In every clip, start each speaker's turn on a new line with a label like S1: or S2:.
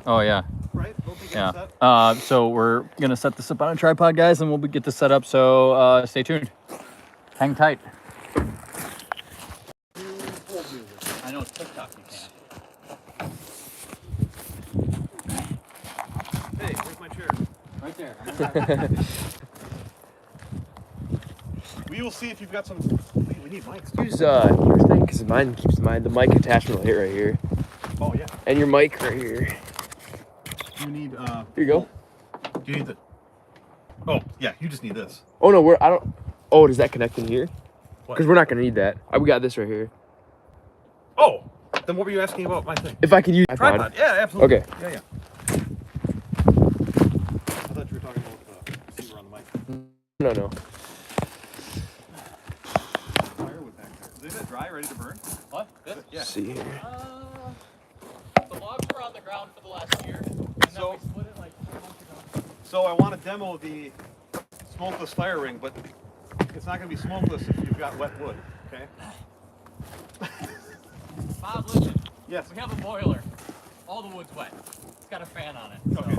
S1: Oh yeah.
S2: Right?
S1: Yeah. So we're gonna set this up on a tripod, guys, and we'll get this set up. So stay tuned. Hang tight. I know it's TikTok. You can't.
S2: Hey, where's my chair?
S1: Right there.
S2: We will see if you've got some. We need mics.
S3: Use your thing because mine keeps the mic attachment will hit right here.
S2: Oh yeah.
S3: And your mic right here.
S2: You need.
S3: Here you go.
S2: Do you need the? Oh yeah, you just need this.
S3: Oh no, I don't. Oh, does that connect in here?
S2: What?
S3: Because we're not gonna need that. We got this right here.
S2: Oh, then what were you asking about my thing?
S3: If I could use
S2: tripod? Yeah, absolutely.
S3: Okay.
S2: Yeah. I thought you were talking about the receiver on the mic.
S3: No.
S2: Firewood back there. Is it dry, ready to burn?
S1: What? This?
S2: Yeah.
S3: Let's see here.
S1: The logs were on the ground for the last year, and then we split it like 4 months ago.
S2: So I want to demo the smokeless fire ring, but it's not going to be smokeless if you've got wet wood. Okay.
S1: Bob, listen.
S2: Yes.
S1: We have a boiler. All the wood's wet. It's got a fan on it. So.
S2: Okay.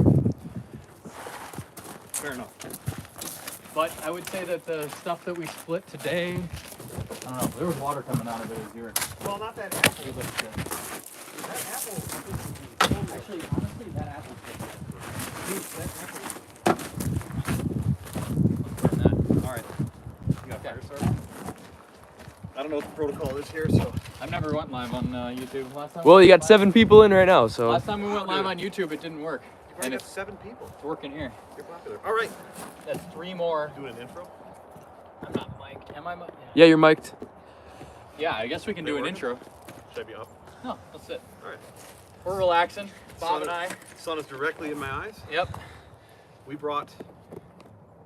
S2: Fair enough.
S1: But I would say that the stuff that we split today, I don't know, there was water coming out of it as you were.
S2: Well, not that apple.
S1: That
S2: apple.
S1: Actually, honestly, that apple's good. Dude, that apple.
S2: All right. You got fire starter? I don't know what the protocol is here, so.
S1: I've never went live on YouTube. Last time.
S3: Well, you got 7 people in right now, so.
S1: Last time we went live on YouTube, it didn't work.
S2: You probably got 7 people.
S1: It's working here.
S2: You're popular. All right.
S1: That's 3 more.
S2: Doing an intro?
S1: I'm not mic'd. Am I mic'd?
S3: Yeah, you're mic'd.
S1: Yeah, I guess we can do an
S2: working?
S1: intro.
S2: Should I be up?
S1: No, let's sit.
S2: All right.
S1: We're relaxing. Bob and I.
S2: Sun is directly in my eyes.
S1: Yep.
S2: We brought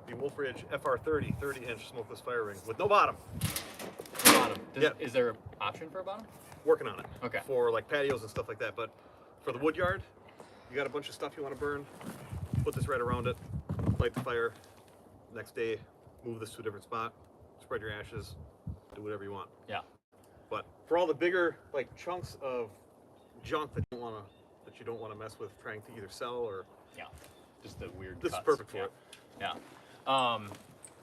S2: the Wolfe FR30 30-inch smokeless fire ring with no bottom.
S1: Bottom.
S2: Yeah.
S1: Is there an option for a bottom?
S2: Working on it.
S1: Okay.
S2: For like patios and stuff like that. But for the wood yard, you got a bunch of stuff you want to burn, put this right around it, light the fire. Next day, move this to a different spot, spread your ashes, do whatever you want.
S1: Yeah.
S2: But for all the bigger like chunks of junk that you don't want to mess with, trying to either sell or
S1: just the weird.
S2: This
S1: cuts.
S2: is perfect for it.
S1: Yeah.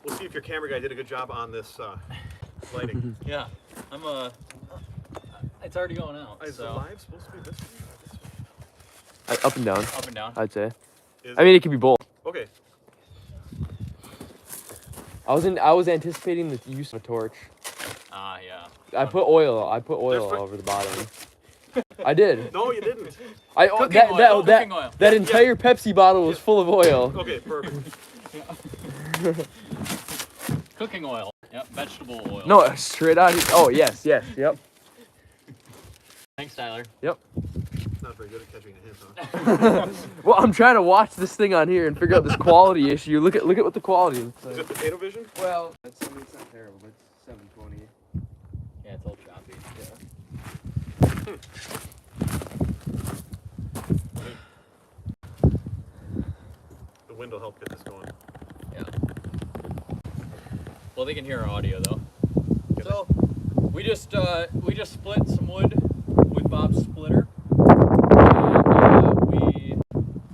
S2: We'll see if your camera guy did a good job on this lighting.
S1: Yeah. It's already going out.
S2: Is the live supposed to be this way or this way?
S3: Up and down.
S1: Up and down.
S3: I'd say.
S2: Is
S3: I mean, it could be both.
S2: Okay.
S3: I was anticipating the use of a torch.
S1: Yeah.
S3: I put oil all over the bottom. I did.
S2: No, you didn't.
S1: Cooking oil.
S3: That entire Pepsi bottle was full of oil.
S2: Okay, perfect.
S1: Cooking oil. Yep. Vegetable oil.
S3: No, straight out. Oh yes, yep.
S1: Thanks, Tyler.
S3: Yep.
S2: Not very good at catching a hint, huh?
S3: Well, I'm trying to watch this thing on here and figure out this quality issue. Look at what the quality looks like.
S2: Is it potato vision?
S3: Well, it's not terrible, but it's 720.
S1: Yeah, it's all choppy.
S2: The wind will help get this going.
S1: Yeah. Well, they can hear our audio though. So we just split some wood with Bob's splitter, and we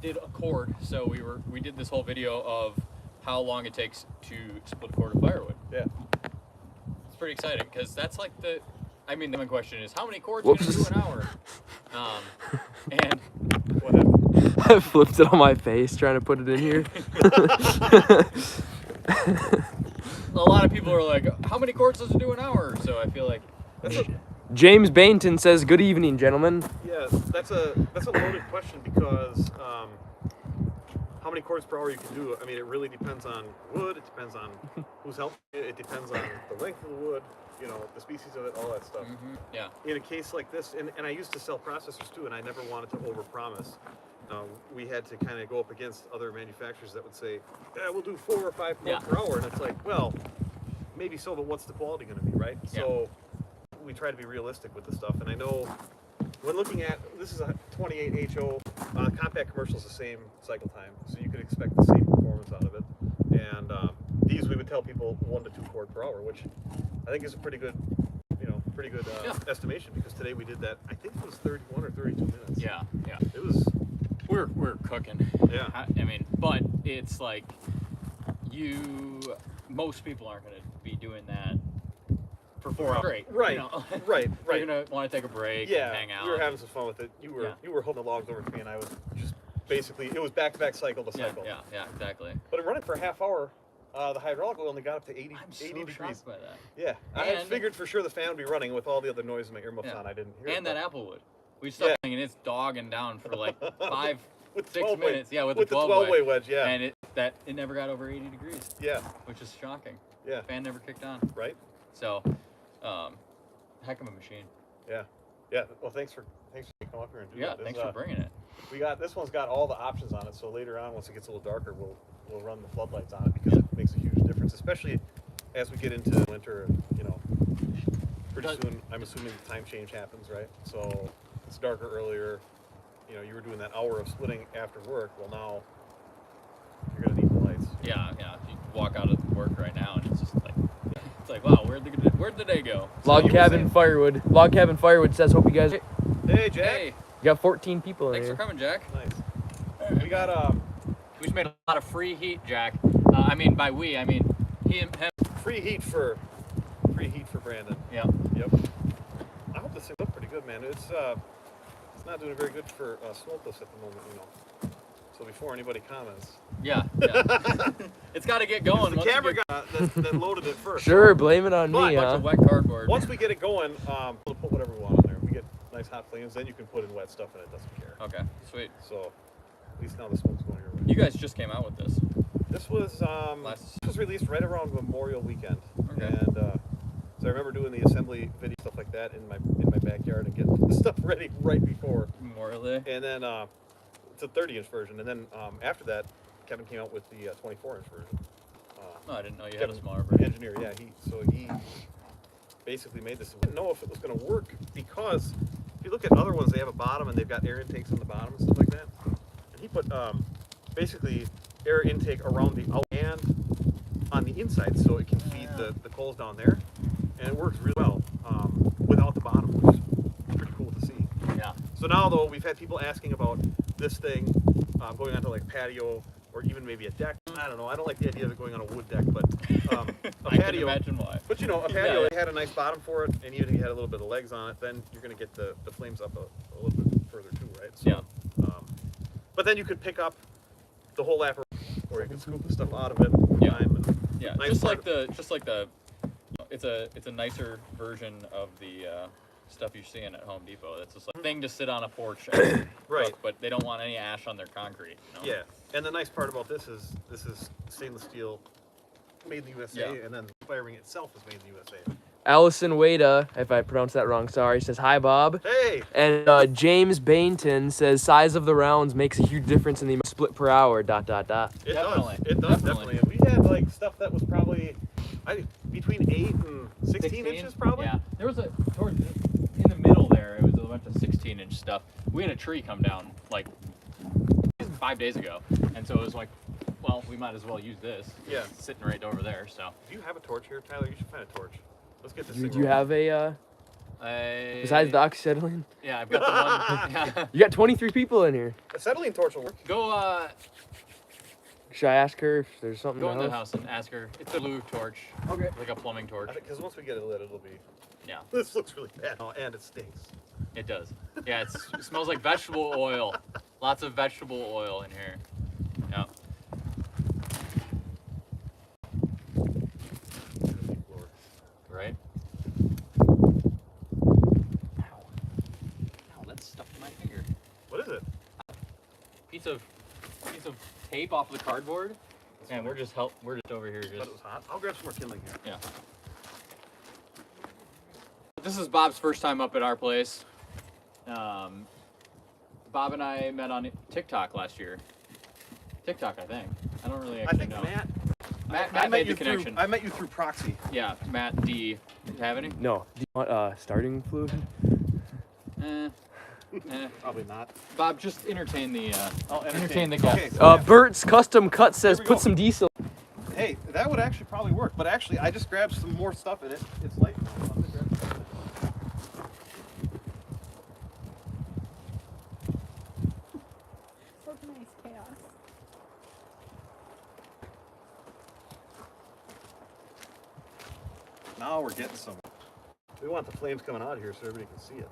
S1: did a cord. So we did this whole video of how long it takes to split a cord of firewood.
S2: Yeah.
S1: It's pretty exciting because that's like the main question is how many cords can you do an hour? And
S2: What happened?
S3: I flipped it on my face trying to put it in here.
S1: a lot of people are like, how many cords does it do an hour? So I feel like
S3: James Bainton says, "Good evening, gentlemen."
S2: Yeah, that's a loaded question because how many cords per hour you can do. I mean, it really depends on wood. It depends on who's helping you. It depends on the length of the wood. You know, the species of it, all that stuff.
S1: Mm-hmm. Yeah.
S2: In a case like this, and I used to sell processors too, and I never wanted to overpromise. We had to kind of go up against other manufacturers that would say, yeah, we'll do 4 or 5 cords per hour, and it's like, well, maybe so, but what's the quality going to be, right?
S1: Yeah.
S2: So we try to be realistic with the stuff, and I know when looking at, this is a 28 HO, compact commercial is the same cycle time, so you could expect the same performance out of it. And these we would tell people 1 to 2 cord per hour, which I think is a pretty good, estimation, because today we did that. I think it was 31 or 32 minutes.
S1: Yeah.
S2: It was
S1: we're cooking.
S2: Yeah.
S1: I mean, but it's like most people aren't going to be doing that for 4 hours straight.
S2: Right.
S1: You know?
S2: Right.
S1: You're going to want to take a break and hang out.
S2: We were having some fun with it. You were holding the logs over to me, and I was just basically, it was back-to-back cycle to cycle.
S1: Yeah, exactly.
S2: But it running for a half hour, the hydraulic oil only got up to 80 degrees.
S1: Shocked by that.
S2: Yeah. I had figured for sure the fan would be running with all the other noise in my earmuffs on. I didn't hear it.
S1: And that Applewood. We stopped playing, and it's dogging down for like 5, 6 minutes. Yeah, with the
S2: 12-way wedge, yeah.
S1: And it never got over 80 degrees.
S2: Yeah.
S1: Which is shocking.
S2: Yeah.
S1: Fan never kicked on.
S2: Right.
S1: So, heck of a machine.
S2: Yeah. Yeah. Well, thanks for coming up here and doing that.
S1: Yeah, thanks for bringing it.
S2: This one's got all the options on it. So later on, once it gets a little darker, we'll run the floodlights on it because it makes a huge difference, especially as we get into winter. You know, pretty soon, I'm assuming the time change happens, right? So it's darker earlier. You know, you were doing that hour of splitting after work. Well, now you're gonna need the lights.
S1: Yeah. You walk out of work right now, and it's just like, wow, where'd the day go?
S3: Log cabin firewood. Log cabin firewood says, hope you guys.
S2: Hey, Jack.
S1: Hey.
S3: You got 14 people in
S1: Thanks
S3: here.
S1: for coming, Jack.
S2: Nice. We got
S1: We just made a lot of free heat, Jack. I mean, by we, I mean him.
S2: free heat for Brandon.
S1: Yeah.
S2: Yep. I hope this thing looks pretty good, man. It's not doing very good for smokeless at the moment, you know. So before anybody comments.
S1: Yeah. It's got to get going.
S2: The camera guy that loaded it first.
S3: Sure, blame it on
S2: But
S3: me,
S1: Bunch
S3: huh?
S1: of wet cardboard.
S2: Once we get it going, we'll put whatever we want on there. We get nice hot flames, then you can put in wet stuff and it doesn't care.
S1: Okay, sweet.
S2: So at least now the smoke's going your way.
S1: You guys just came out with this.
S2: This was released right around Memorial Weekend.
S1: Okay.
S2: And so I remember doing the assembly video stuff like that in my backyard and getting the stuff ready right before
S1: Memorial Day.
S2: And then it's a 30-inch version, and then after that, Kevin came out with the 24-inch version.
S1: Oh, I didn't know you
S2: Kevin,
S1: had a smaller version.
S2: Engineer, yeah. He basically made this. I didn't know if it was going to work because if you look at other ones, they have a bottom and they've got air intakes on the bottom and stuff like that. And he put basically air intake around the out and on the inside, so it can feed the coals down there, and it works really well without the bottom, which is pretty cool to see.
S1: Yeah.
S2: So now, though, we've had people asking about this thing going onto like patio or even maybe a deck. I don't know. I don't like the idea of it going on a wood deck, but a
S1: I
S2: patio.
S1: can imagine why.
S2: But you know, a patio, it had a nice bottom for it, and even if you had a little bit of legs on it, then you're going to get the flames up a little bit further too, right? So,
S1: Yeah.
S2: But then you could pick up the whole apparatus, or you could scoop the stuff out of it.
S1: Yeah.
S2: And nice
S1: just like the it's a nicer version of the stuff you're seeing at Home Depot. It's just like a thing to sit on a porch and
S2: Right.
S1: cook, but they don't want any ash on their concrete. You know?
S2: Yeah, and the nice part about this is stainless steel, made in the USA,
S1: Yeah.
S2: and then the firing itself is made in the USA.
S3: Allison Wada, if I pronounced that wrong, sorry, says, hi, Bob.
S2: Hey!
S3: And James Bainton says, size of the rounds makes a huge difference in the split per hour, ...
S2: It
S1: Definitely.
S2: does. It does, definitely. And we had like stuff that was probably between 8 and 16 inches, probably.
S1: Yeah. There was in the middle there. It was a bunch of 16-inch stuff. We had a tree come down like 5 days ago, and so it was like, well, we might as well use this.
S2: Yeah.
S1: It's sitting right over there. So.
S2: Do you have a torch here, Tyler? You should find a torch. Let's get this
S3: Do
S2: thing
S3: you
S2: rolling.
S3: have a, besides the oxyacetylene?
S1: Yeah, I've got the one. Yeah.
S3: You got 23 people in here.
S2: Acetylene torch will work.
S1: Go
S3: Should I ask her if there's something
S1: go
S3: in
S1: in
S3: the
S1: the house and ask her. It's a blue torch.
S3: Okay.
S1: Like a plumbing torch.
S2: Because once we get it lit, it'll be...
S1: Yeah.
S2: This looks really bad. Oh, and it stinks.
S1: It does. Yeah, it smells like vegetable oil. Lots of vegetable oil in here. Yeah. Right? Ow, that's stuck to my finger.
S2: What is it?
S1: Piece of tape off the cardboard. And we're just over here
S2: I thought
S1: just.
S2: it was hot. I'll grab some more kindling here.
S1: Yeah. This is Bob's first time up at our place. Bob and I met on TikTok last year. TikTok, I think. I don't really
S2: I
S1: actually
S2: think
S1: know.
S2: Matt
S1: made the connection.
S2: I met you through proxy.
S1: Yeah, Matt D. Do you have any?
S3: No. Do you want starting fluid?
S2: Probably not.
S1: Bob, just entertain the.
S2: I'll
S1: entertain the
S2: Okay,
S1: guests.
S2: so
S3: Bert's Custom Cut says,
S2: Here we go.
S3: put some diesel.
S2: hey, that would actually probably work. But actually, I just grabbed some more stuff in it. It's light.
S4: Nice chaos.
S2: Now we're getting somewhere. We want the flames coming out here so everybody can see it.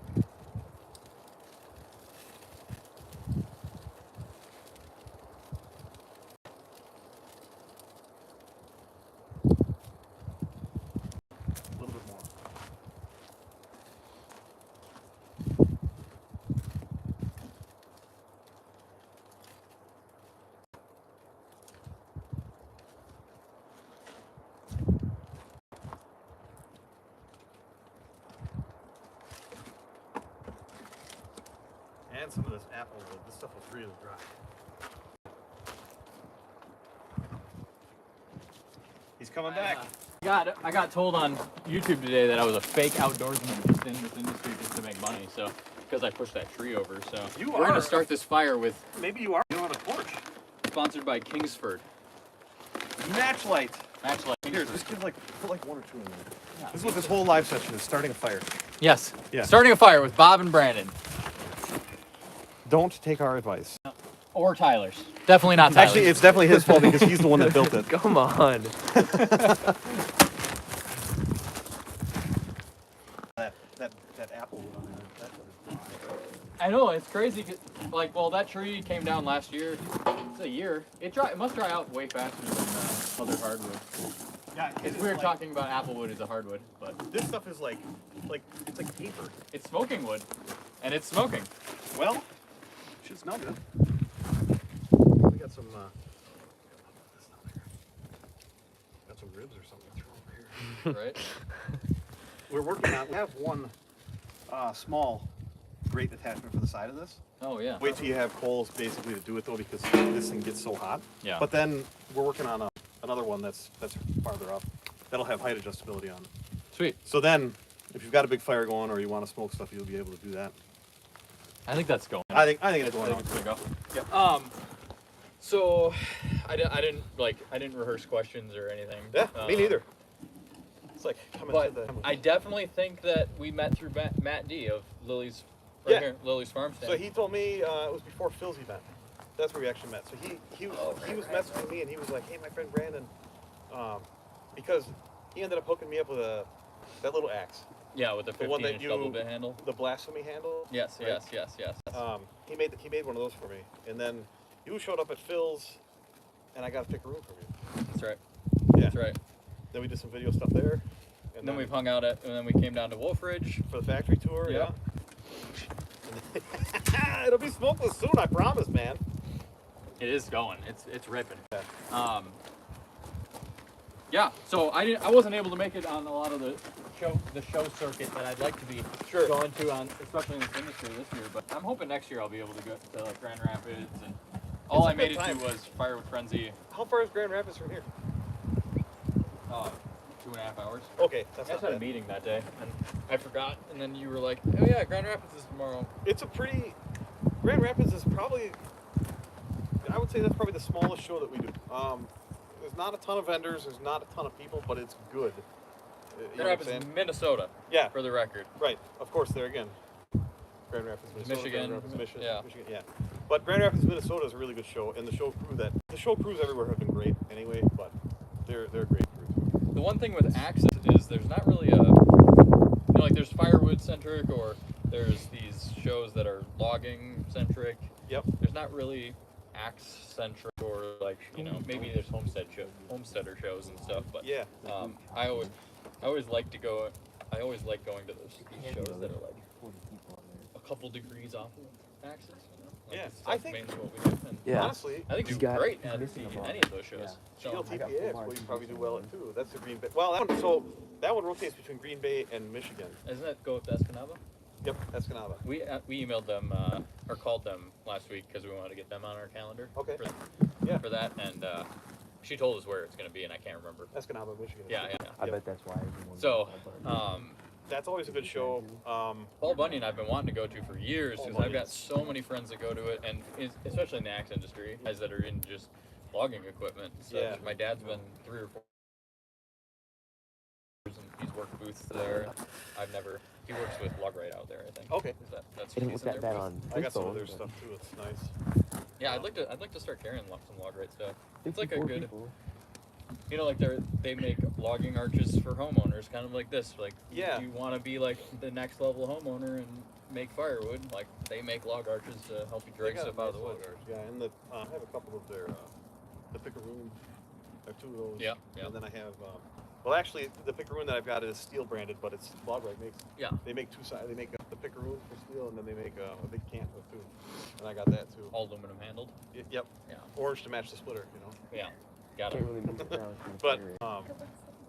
S2: A little bit more. And some of this apple wood. This stuff was really dry. He's coming back.
S1: I got told on YouTube today that I was a fake outdoorsman just in this industry just to make money. So because I pushed that tree over, so we're gonna start this fire with.
S2: Maybe you are. You don't have a torch.
S1: Sponsored by Kingsford.
S2: Matchlight.
S1: Matchlight.
S2: Here, just put like one or two in there. Yeah. This is what this whole live session is: starting a fire.
S1: Yes.
S2: Yeah.
S1: Starting a fire with Bob and Brandon.
S2: Don't take our advice.
S1: Or Tyler's. Definitely not Tyler's.
S2: Actually, it's definitely his fault because he's the one that built it.
S3: Come on.
S2: that apple wood on there. That's what it's
S1: I know, it's crazy. Like, well, that tree came down last year. It's a year. It must dry out way faster than other hardwood.
S2: Yeah,
S1: It's weird talking about applewood as a hardwood, but
S2: this stuff is like it's like paper.
S1: it's smoking wood, and it's smoking.
S2: Well, should smell good. We got some got some ribs or something to throw over here.
S1: Right?
S2: We're working on. We have one small grate attachment for the side of this.
S1: Oh yeah.
S2: Wait till you have coals basically to do it though, because this thing gets so hot.
S1: Yeah.
S2: But then we're working on another one that's farther up. That'll have height adjustability on it.
S1: Sweet.
S2: So then, if you've got a big fire going or you want to smoke stuff, you'll be able to do that.
S1: I think that's going.
S2: I think it's going on.
S1: It's gonna go.
S2: Yep.
S1: So I didn't rehearse questions or anything.
S2: Yeah, me neither. It's like coming
S1: But
S2: to the.
S1: I definitely think that we met through Matt D of Lily's,
S2: Yeah.
S1: here, Lily's Farm Stand.
S2: So he told me it was before Phil's event. That's where we actually met. So he was messaging me and he was like, "Hey, my friend Brandon," because he ended up hooking me up with that little axe,
S1: Yeah, with the
S2: the one that
S1: 15-inch
S2: you
S1: double bit handle.
S2: the blasphemy handle.
S1: Yes,
S2: right?
S1: yes.
S2: He made one of those for me, and then you showed up at Phil's, and I got to pick a room from you.
S1: That's right.
S2: Yeah.
S1: That's right.
S2: Then we did some video stuff there,
S1: And then we've hung out and then we came down to Wolfe Ridge.
S2: for the factory tour.
S1: Yeah.
S2: Yeah. It'll be smokeless soon, I promise, man.
S1: It is going. It's ripping.
S2: Yeah.
S1: Yeah. So I wasn't able to make it on a lot of the show circuit that I'd like to be going to on, especially in this industry this year. But I'm hoping next year I'll be able to go to like Grand Rapids and all I made it to was Firewood Frenzy.
S2: How far is Grand Rapids from here?
S1: 2.5 hours.
S2: Okay, that's
S1: I
S2: not
S1: just had a
S2: bad.
S1: meeting that day and I forgot, and then you were like, "Oh yeah, Grand Rapids is tomorrow."
S2: It's a pretty. Grand Rapids is probably. I would say that's probably the smallest show that we do. There's not a ton of vendors. There's not a ton of people, but it's good. You know
S1: Grand
S2: what I'm
S1: Rapids,
S2: saying?
S1: Minnesota.
S2: Yeah.
S1: For the record.
S2: Right. Of course, there again. Grand Rapids, Minnesota.
S1: Michigan.
S2: Grand Rapids, Michigan.
S1: Yeah.
S2: Michigan. Yeah. But Grand Rapids, Minnesota is a really good show, and the show crews everywhere have been great anyway. But they're a great crew.
S1: The one thing with axes is there's not really like there's firewood centric or there's these shows that are logging centric.
S2: Yep.
S1: There's not really axe centric or like maybe there's homesteader shows and stuff. But
S2: Yeah.
S1: I always like to go. I always like going to these shows that are like a couple degrees off of axes. Like
S2: Yeah,
S1: it's
S2: I
S1: like
S2: think-
S1: mainly what we do. And
S3: Yeah.
S2: Honestly,
S1: I think
S3: He's
S1: you do
S3: got-
S1: great
S3: he's
S1: at
S3: missing a lot.
S1: any of those shows.
S3: Yeah.
S1: So,
S2: Shield
S3: I got
S2: TPA,
S3: four
S2: well, you
S3: hard
S2: probably do
S3: pieces
S2: well
S3: in
S2: at too. That's the Green Bay. Well, that one rotates between Green Bay and Michigan.
S1: doesn't that go with Escanaba?
S2: Yep, Escanaba.
S1: We emailed them or called them last week because we wanted to get them on our calendar.
S2: Okay.
S1: For,
S2: Yeah.
S1: For that, and she told us where it's going to be, and I can't remember.
S2: Escanaba, Michigan.
S1: Yeah.
S3: I
S2: Yep.
S3: bet that's why everyone.
S1: So,
S2: That's always a good show.
S1: Paul Bunyan I've been wanting to go to for years
S2: Paul
S1: because I've got
S2: Bunyan's-
S1: so many friends that go to it, and especially in the axe industry, guys that are in just logging equipment. And such.
S2: Yeah.
S1: My dad's been 3 or 4 years, and he's worked booths there. He works with Lug Right out there, I think.
S2: Okay.
S1: That's
S3: It didn't
S1: he's
S3: look
S1: in
S3: that
S1: their
S3: bad
S1: booth.
S3: on.
S2: I got some
S3: Info,
S2: of their
S3: but-
S2: stuff too. It's nice.
S1: Yeah, I'd like to start carrying some log ride stuff. It's like a
S3: 54
S1: good,
S3: people.
S1: you know, like they make logging arches for homeowners, kind of like this. Like,
S2: Yeah.
S1: if you want to be like the next level homeowner and make firewood, like they make log arches to help you drag
S2: They got
S1: stuff out of the
S2: nice
S1: wood.
S2: logars, yeah, and I have a couple of their the pickaroon. I have 2 of those.
S1: Yeah, yeah.
S2: And then I have well, actually, the pickaroon that I've got is steel branded, but it's Logrite makes.
S1: Yeah.
S2: They make 2 sides. They make the pickaroon for steel, and then they make a big can with too. And I got that too.
S1: All aluminum handled.
S2: Yep.
S1: Yeah.
S2: Orange to match the splitter, you know.
S1: Yeah. Got
S3: Can't
S1: it.
S3: really move it down. It's
S2: But
S3: scary.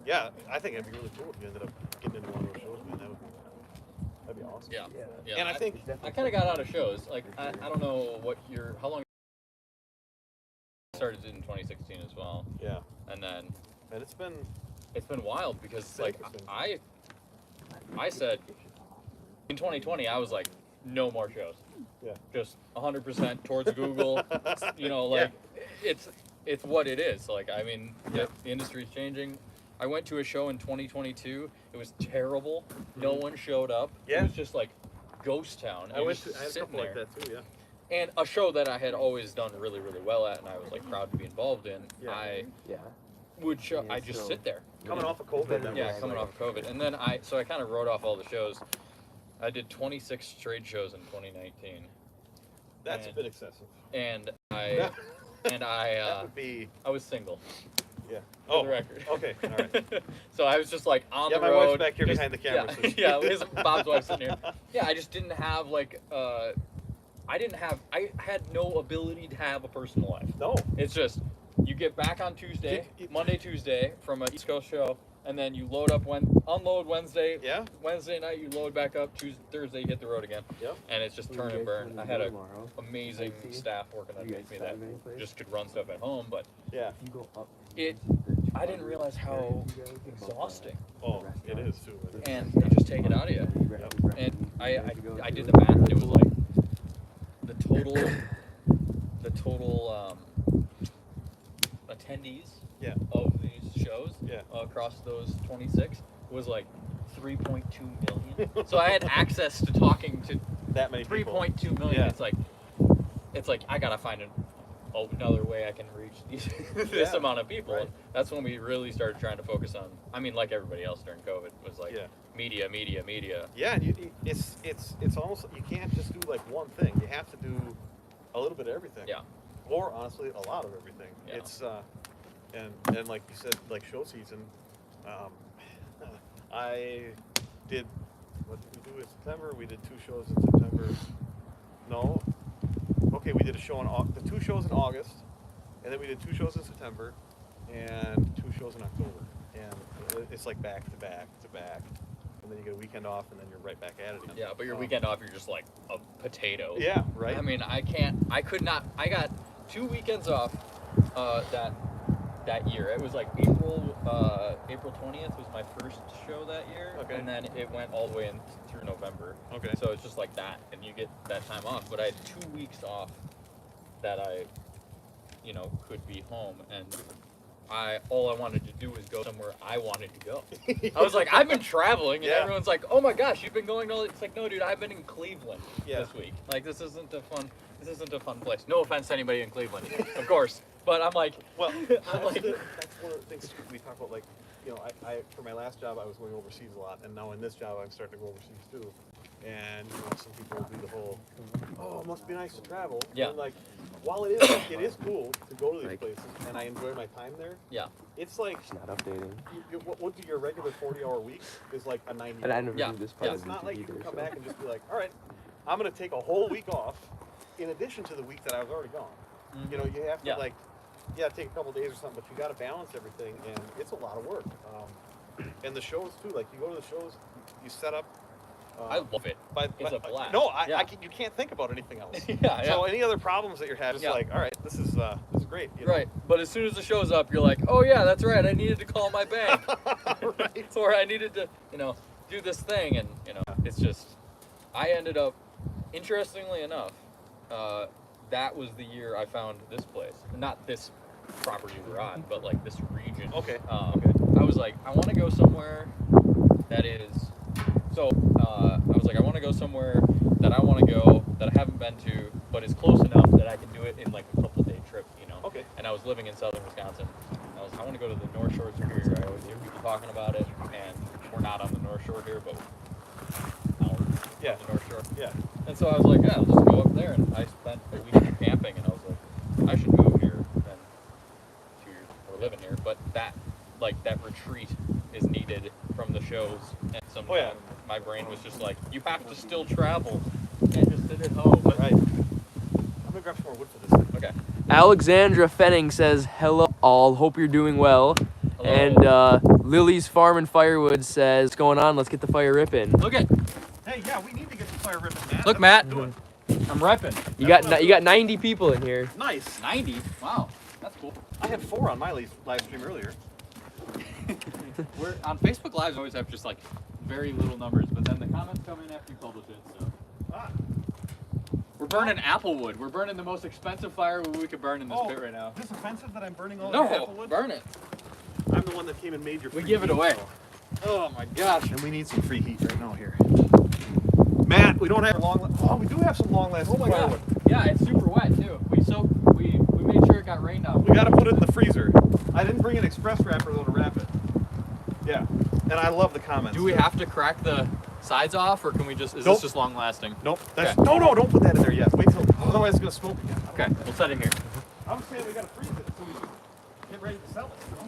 S2: yeah, I think it'd be really cool if you ended up getting into one of those shows, man. That'd be awesome.
S1: Yeah.
S3: Yeah.
S1: Yeah.
S2: And I think
S1: I kind of got out of shows. Like, I don't know how long. I started in 2016 as well,
S2: yeah,
S1: and then
S2: and it's been
S1: wild because
S2: It's
S1: like
S2: interesting.
S1: I said in 2020 I was like no more shows.
S2: Yeah.
S1: Just 100% towards Google. You know, like it's what it is. Like, I mean, the industry's changing. I went to a show in 2022. It was terrible. No one showed up.
S2: Yeah.
S1: It was just like ghost town.
S2: I
S1: You're
S2: went
S1: just
S2: to I had a
S1: sitting
S2: couple like
S1: there.
S2: that too, yeah.
S1: And a show that I had always done really, really well at, and I was like proud to be involved in.
S2: Yeah.
S1: I
S3: Yeah.
S1: would show.
S3: Yeah,
S1: I just
S3: so-
S1: sit there.
S2: Coming off of COVID, that
S1: Yeah,
S2: was,
S1: coming off of COVID, and then I kind of wrote off all the shows. I did 26 trade shows in 2019,
S2: that's a
S1: and-
S2: bit excessive.
S1: and
S2: that
S1: I
S2: would be
S1: was single.
S2: yeah.
S1: For
S2: Oh,
S1: the record.
S2: okay, all right.
S1: So I was just like on
S2: Yeah,
S1: the
S2: my
S1: road.
S2: wife's back here
S1: just-
S2: behind the camera.
S1: Yeah,
S2: so
S1: yeah, his Bob's wife's sitting here. Yeah, I just didn't have like I had no ability to have a personal life.
S2: No.
S1: It's just you get back on Tuesday, Monday, Tuesday from an East Coast show, and then you load up unload Wednesday.
S2: Yeah.
S1: Wednesday night you load back up. Thursday you hit the road again.
S2: Yep.
S1: And it's just
S3: Will
S1: turn
S3: you
S1: and
S3: guys
S1: burn.
S3: come
S1: I
S3: and
S1: had
S3: go
S1: a
S3: tomorrow?
S1: amazing
S3: Sightsee?
S1: staff working
S3: You
S1: underneath
S3: guys
S1: me that
S3: stop any place?
S1: just could run stuff at home, but
S2: Yeah.
S3: You go up.
S1: It-
S3: the
S1: I didn't realize how
S3: you guys above
S1: exhausting.
S2: Oh, it is too.
S1: And they just take it out of you.
S3: Yep.
S1: And I did the math, and it was like the total attendees
S2: Yeah.
S1: of these shows
S2: Yeah.
S1: across those 26 was like 3.2 million. So I had access to talking to
S2: That many people.
S1: 3.2 million.
S2: Yeah.
S1: It's like I gotta find another way I can reach this
S2: Yeah,
S1: amount of people.
S2: right.
S1: That's when we really started trying to focus on. I mean, like everybody else during COVID, was like
S2: Yeah.
S1: media.
S2: Yeah, and it's almost you can't just do like one thing. You have to do a little bit of everything.
S1: Yeah.
S2: Or honestly, a lot of everything.
S1: Yeah.
S2: It's and like you said, like show season. I did what did we do in September? We did 2 shows in September. No. Okay, we did a show the 2 shows in August, and then we did 2 shows in September, and 2 shows in October, and it's like back to back to back, and then you get a weekend off, and then you're right back at it again.
S1: Yeah, but your weekend off, you're just like a potato.
S2: Yeah, right.
S1: I mean, I could not. I got 2 weekends off that year. It was like April 20th was my first show that year,
S2: Okay.
S1: and then it went all the way in through November.
S2: Okay.
S1: So it's just like that, and you get that time off. But I had 2 weeks off that I, could be home, and all I wanted to do was go somewhere I wanted to go. I was like, I've been traveling, and
S2: Yeah.
S1: everyone's like, oh my gosh, you've been going to all. It's like, no, dude, I've been in Cleveland this week. Like, this isn't a fun place. No offense to anybody in Cleveland, of course. But I'm like,
S2: Well,
S1: I'm
S2: that's
S1: like,
S2: one of the things we talk about. Like, I for my last job I was going overseas a lot, and now in this job I'm starting to go overseas too. And some people do the whole, oh, it must be nice to travel.
S1: Yeah.
S2: And like, while it is cool to go to these
S3: Like-
S2: places, and I enjoy my time there.
S1: yeah,
S2: It's like
S3: It's not updating.
S2: what would be your regular 40-hour week is like a 90.
S3: And I never
S1: Yeah,
S3: do this
S1: yeah.
S3: part
S2: It's
S3: of
S2: not
S3: YouTube
S2: like you
S3: either,
S2: can come
S3: so.
S2: back and just be like, all right, I'm gonna take a whole week off, in addition to the week that I was already gone.
S1: Mhm.
S2: You have to
S1: Yeah.
S2: take a couple days or something, but you got to balance everything, and it's a lot of work. And the shows too, like you go to the shows, you set up.
S1: I love it. It's a blast.
S2: No,
S1: Yeah.
S2: you can't think about anything else.
S1: Yeah,
S2: So any other problems that you're having, it's
S1: Yeah.
S2: like, all right, this is great.
S1: Right, but as soon as the show's up, you're like, oh yeah, that's right, I needed to call my bank.
S2: Right.
S1: Or I needed to, do this thing, and, it's just, I ended up, interestingly enough, that was the year I found this place. Not this property we're on, but like this region.
S2: Okay.
S1: I was like, I want to go somewhere that is, I was like, I want to go somewhere that I want to go, that I haven't been to, but is close enough that I can do it in like was living in southern Wisconsin. I want to go to the North Shore Superior. I always hear people talking about it, and we're not on the North Shore here, but
S2: Yeah.
S1: on the North Shore.
S2: Yeah.
S1: And so I was like, yeah, I'll just go up there. And I spent a week camping, and I was like, I should move here. And 2 years we're living here, but that retreat is needed from the shows. And sometimes my brain was just like, you have to still travel. You can't just sit at home.
S2: Right. I'm gonna grab some more wood for this.
S1: Okay.
S3: Alexandra Fenning says, hello all, hope you're doing well.
S1: Hello.
S3: And Lily's Farm and Firewood says, what's going on? Let's get the fire ripping.
S1: Look at,
S2: Hey, yeah, we need to get the fire ripping, Matt.
S1: look,
S2: That's
S1: Matt.
S2: what I'm doing.
S1: I'm repping.
S3: You got 90 people in here.
S2: Nice.
S1: 90. Wow, that's cool.
S2: I had 4 on my live stream earlier.
S1: We're on Facebook Lives. Always have just like very little numbers, but then the comments come in after you publish it. So
S2: Ah.
S1: we're burning applewood. We're burning the most expensive firewood we could burn in this pit right now.
S2: Is this offensive that I'm burning all
S1: No,
S2: the applewood?
S1: burn it.
S2: I'm the one that came and made your
S1: We
S2: free
S1: give it
S2: heat,
S1: away.
S2: so-
S1: Oh my gosh.
S2: And we need some free heat right now here. Matt, we don't have we do have some long lasting firewood.
S1: Yeah, it's super wet too. We made sure it got rained on.
S2: We gotta put it in the freezer. I didn't bring an express wrapper though to wrap it. Yeah. And I love the comments.
S1: Do we have to crack the sides off, or can we just? Is
S2: Nope.
S1: this just long lasting?
S2: Nope. That's
S1: Okay.
S2: no, don't put that in there yet. Wait till otherwise it's gonna smoke again.
S1: Okay, we'll set it here.
S2: I was saying we gotta freeze it so we can get ready to sell it, you know?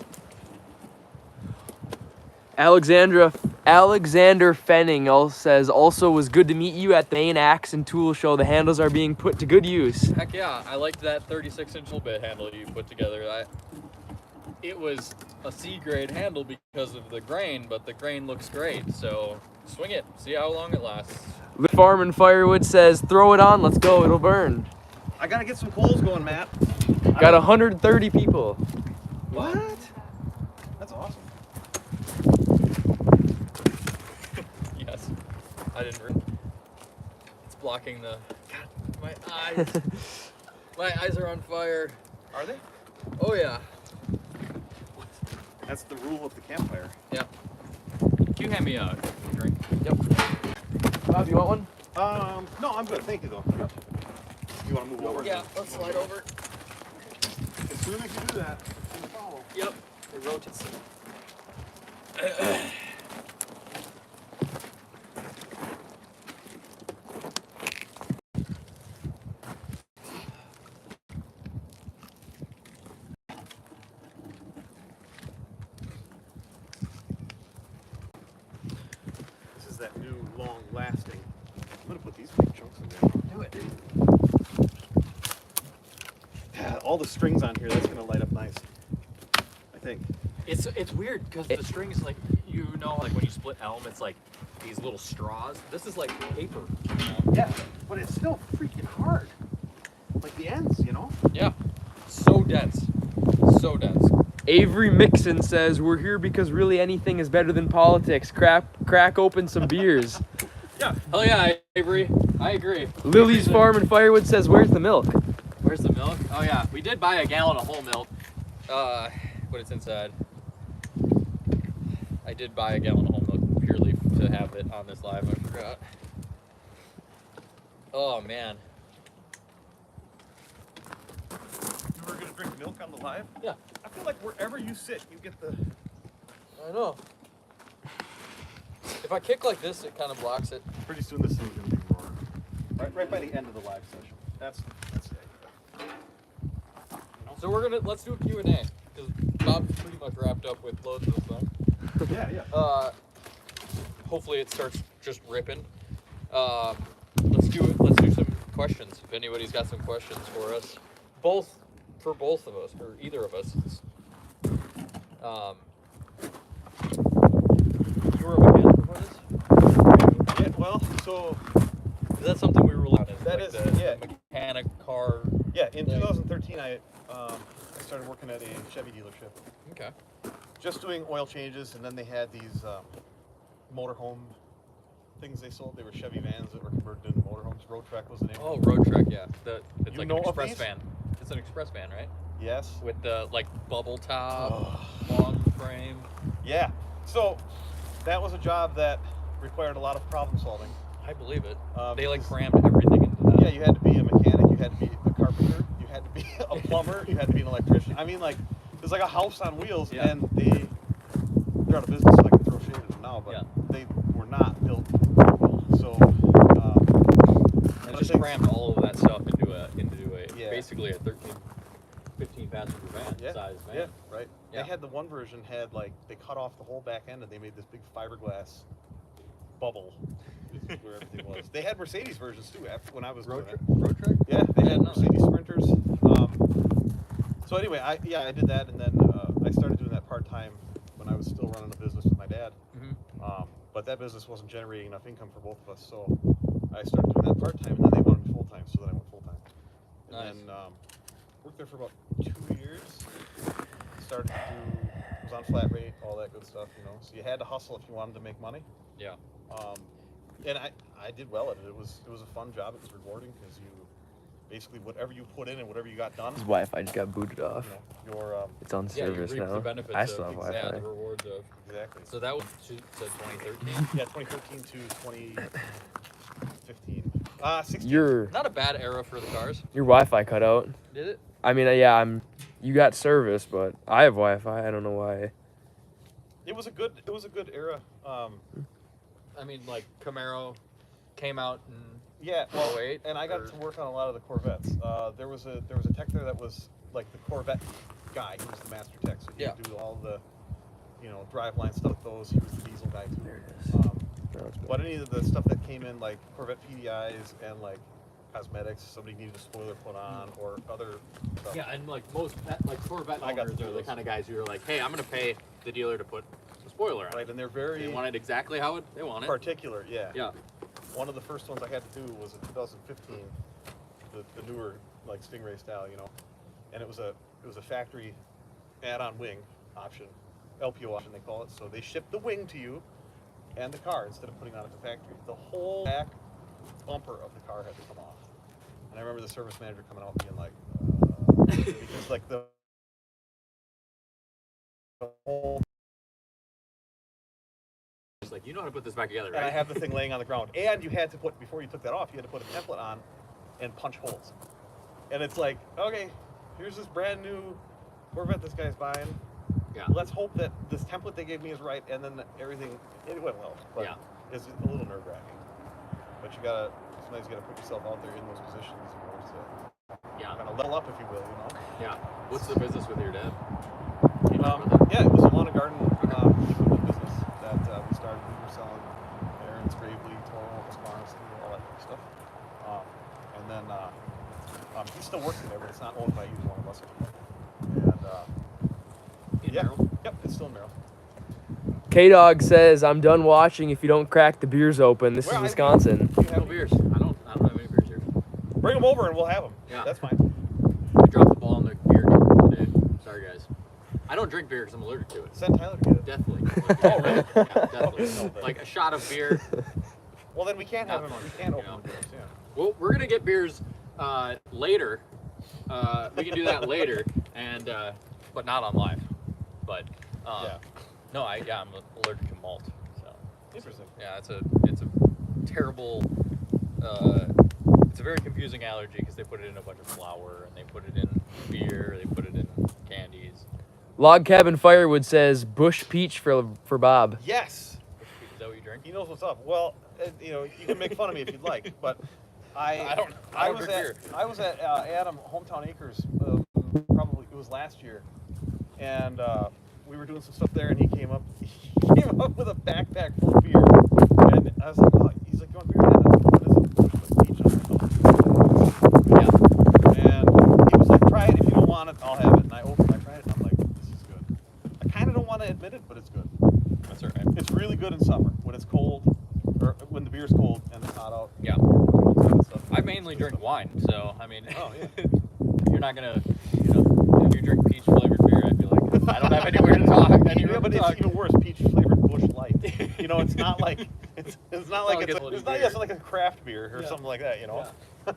S3: Alexander Fenning says, also was good to meet you at the main axe and tool show. The handles are being put to good use.
S1: Heck yeah, I liked that 36-inch little bit handle you put together. It was a C grade handle because of the grain, but the grain looks great. So swing it, see how long it lasts.
S3: The Farm and Firewood says, throw it on, let's go, it'll burn.
S2: I gotta get some coals going, Matt.
S3: Got 130 people.
S2: What? That's awesome.
S1: Yes, I didn't. It's blocking the. God, my eyes. My eyes are on fire.
S2: Are they?
S1: Oh yeah.
S2: That's the rule of the campfire.
S1: Yeah. Can you hand me a drink?
S3: Yep. Bob, you want one?
S2: No, I'm good. Thank you, though. You want to move over?
S1: Yeah, let's slide over.
S2: As soon as you do that, you follow.
S1: Yep. It rotates.
S2: This is that new, long-lasting. I'm gonna put these big chunks in there.
S1: Do it.
S2: Yeah, all the strings on here. That's gonna light up nice. I think.
S1: It's weird because the strings, like, like when you split elm, it's like these little straws. This is like paper.
S2: Yeah, but it's still freaking hard. Like the ends, you know.
S1: Yeah. So dense. So dense.
S3: Avery Mixon says, we're here because really anything is better than politics. Crack open some beers.
S2: Yeah.
S1: Hell yeah, Avery. I agree.
S3: Lily's Farm and Firewood says, where's the milk?
S1: Where's the milk? Oh yeah, we did buy a gallon of whole milk. But it's inside. I did buy a gallon of whole milk purely to have it on this live. I forgot. Oh man.
S2: You were gonna drink milk on the live?
S1: Yeah.
S2: I feel like wherever you sit, you get the.
S1: I know. If I kick like this, it kind of blocks it.
S2: Pretty soon this thing's gonna be roaring. Right by the end of the live session. That's the idea.
S1: So let's do a Q&A because Bob's pretty much wrapped up with loads of stuff.
S2: Yeah.
S1: Hopefully it starts just ripping. Let's do some questions. If anybody's got some questions for us, for both of us, or either of us. You were a mechanic before this?
S2: Yeah. Well, so
S1: Is that something we rely on?
S2: That
S1: like
S2: is,
S1: the
S2: yeah.
S1: mechanic car.
S2: yeah, in
S1: Yeah.
S2: 2013, I started working at a Chevy dealership,
S1: Okay.
S2: just doing oil changes, and then they had these motorhome things they sold. They were Chevy vans that were converted into motorhomes. Road Trek was the name.
S1: Oh, road trek, yeah. It's
S2: You
S1: like
S2: know
S1: an
S2: of
S1: express
S2: these?
S1: van. It's an express van, right?
S2: Yes.
S1: With the like bubble top,
S2: Oh.
S1: long frame.
S2: Yeah. So that was a job that required a lot of problem solving.
S1: I believe it. They like
S2: because-
S1: crammed everything into that.
S2: Yeah, you had to be a mechanic, you had to be a carpenter, you had to be a plumber, you had to be an electrician. I mean, like, it was like a house on wheels,
S1: Yeah.
S2: and they're out of business, so I can throw shade at them now, but
S1: Yeah.
S2: they were not built. So,
S1: And just crammed all of that stuff into a
S2: Yeah.
S1: basically a 15 passenger van size van.
S2: Yeah, right.
S1: Yeah.
S2: They had the one version had like they cut off the whole back end and they made this big fiberglass bubble where everything was. They had Mercedes versions too. After when I was doing it.
S1: Road trip?
S2: Yeah, they had
S1: No.
S2: Mercedes Sprinters. So anyway, I did that, and then I started doing that part time when I was still running a business with my dad.
S1: Mm-hmm.
S2: But that business wasn't generating enough income for both of us, so I started doing that part time, and then they wanted me full time, so then I went full time. And
S1: Nice.
S2: then worked there for about 2 years. Started to do, was on flat rate, all that good stuff, you know. So you had to hustle if you wanted to make money.
S1: Yeah.
S2: And I did well at it. It was a fun job. It was rewarding because you basically whatever you put in and whatever you got done.
S3: His Wi-Fi just got booted off.
S2: You know, your
S3: It's on
S1: Yeah, you
S3: service
S1: reap
S3: now.
S1: the benefits
S3: I still have
S1: of
S3: Wi-Fi.
S1: the rewards of.
S2: exactly.
S1: So that was said 2013.
S2: Yeah, 2013 to 2015. 16.
S1: Not a bad era for the cars.
S3: Your Wi-Fi cut out.
S1: Did it?
S3: I mean, yeah, you got service, but I have Wi-Fi. I don't know why.
S2: It was a good era.
S1: I mean, like Camaro came out in
S2: Yeah, well,
S1: 08,
S2: and I got
S1: or-
S2: to work on a lot of the Corvettes. There was a tech there that was like the Corvette guy. He was the master tech, so he would do all the, driveline stuff with those. He was the diesel guy too.
S3: There it is. No, it's
S2: But any of the stuff that came in, like Corvette PDIs and like cosmetics, somebody needed a spoiler put on or other stuff.
S1: Yeah, and like Corvette
S2: I got
S1: owners
S2: to do
S1: are the
S2: those.
S1: kind of guys who are like, hey, I'm gonna pay the dealer to put the spoiler on.
S2: Right, and they're very
S1: They want it exactly how they want it.
S2: particular. Yeah.
S1: Yeah.
S2: One of the first ones I had to do was in 2015, the newer like Stingray style, and it was a factory add-on wing option, LPO option they call it. So they shipped the wing to you and the car instead of putting it on at the factory. The whole back bumper of the car had to come off, and I remember the service manager coming out being like, because like the whole.
S1: Just like, you know how to put this back together,
S2: And I
S1: right?
S2: have the thing laying on the ground. And you had to put, before you took that off, you had to put a template on and punch holes. And it's like, okay, here's this brand new Corvette this guy's buying.
S1: Yeah.
S2: Let's hope that this template they gave me is right, and then everything, it went well. But
S1: Yeah.
S2: it's a little nerve-wracking. But sometimes you gotta put yourself out there in those positions in order to
S1: Yeah.
S2: kind of level up, if you will,
S1: Yeah. What's the business with your dad?
S2: Yeah, it was a lawn and garden equipment business that we started. We were selling Aaron's Gravely, Toro, Husqvarna, all that kind of stuff. And then he's still working there, but it's not owned by either one of us anymore. And
S1: In
S2: yeah,
S1: Merrill?
S2: yep, it's still in Merrill.
S3: K-Dog says, I'm done watching if you don't crack the beers open. This
S2: Well,
S3: is
S2: I-
S3: Wisconsin.
S2: You
S1: No
S2: have-
S1: beers. I don't have any beers here.
S2: Bring them over and we'll have them.
S1: Yeah.
S2: That's fine.
S1: I dropped the ball on the beer game today. Sorry, guys. I don't drink beer because I'm allergic to it.
S2: Send Tyler to get it.
S1: Deathly.
S2: Oh, really?
S1: Yeah, deathly.
S2: Okay.
S1: Like a shot of beer.
S2: Well, then we can't have
S1: Not
S2: them.
S1: fun,
S2: We can't
S1: you
S2: open
S1: know.
S2: them for us, yeah.
S1: Well, we're gonna get beers later. We can do that later, and but not on live. But
S2: Yeah.
S1: no, I'm allergic to malt. So
S2: Interesting.
S1: yeah, it's a terrible. It's a very confusing allergy because they put it in a bunch of flour and they put it in beer, they put it in candies.
S3: Log Cabin Firewood says, Bush Peach for Bob.
S2: Yes.
S1: Is that what you drink?
S2: He knows what's up. Well, you can make fun of me if you'd like, but I
S1: don't
S2: was
S1: drink
S2: at I was at Adam Hometown Acres. Probably it was last year, and we were doing some stuff there, and he came up with a backpack full of beer, and I was like, oh, he's like, you want beer? Yeah, what is it? Bush Peach.
S1: Yeah.
S2: And he was like, try it. If you don't want it, I'll have it. And I tried it, and I'm like, this is good. I kind of don't want to admit it, but it's good.
S1: That's all right.
S2: It's really good in summer when it's cold, or when the beer's cold and it's hot out.
S1: Yeah.
S2: Stuff.
S1: I mainly drink wine, so I mean,
S2: Oh, yeah.
S1: you're not gonna, if you drink peach flavored beer, I feel like I don't have anywhere to talk.
S2: Yeah, but it's even worse. Peach flavored Bush Light. It's not like it's not like it's not like a craft beer or something like that.
S1: Yeah.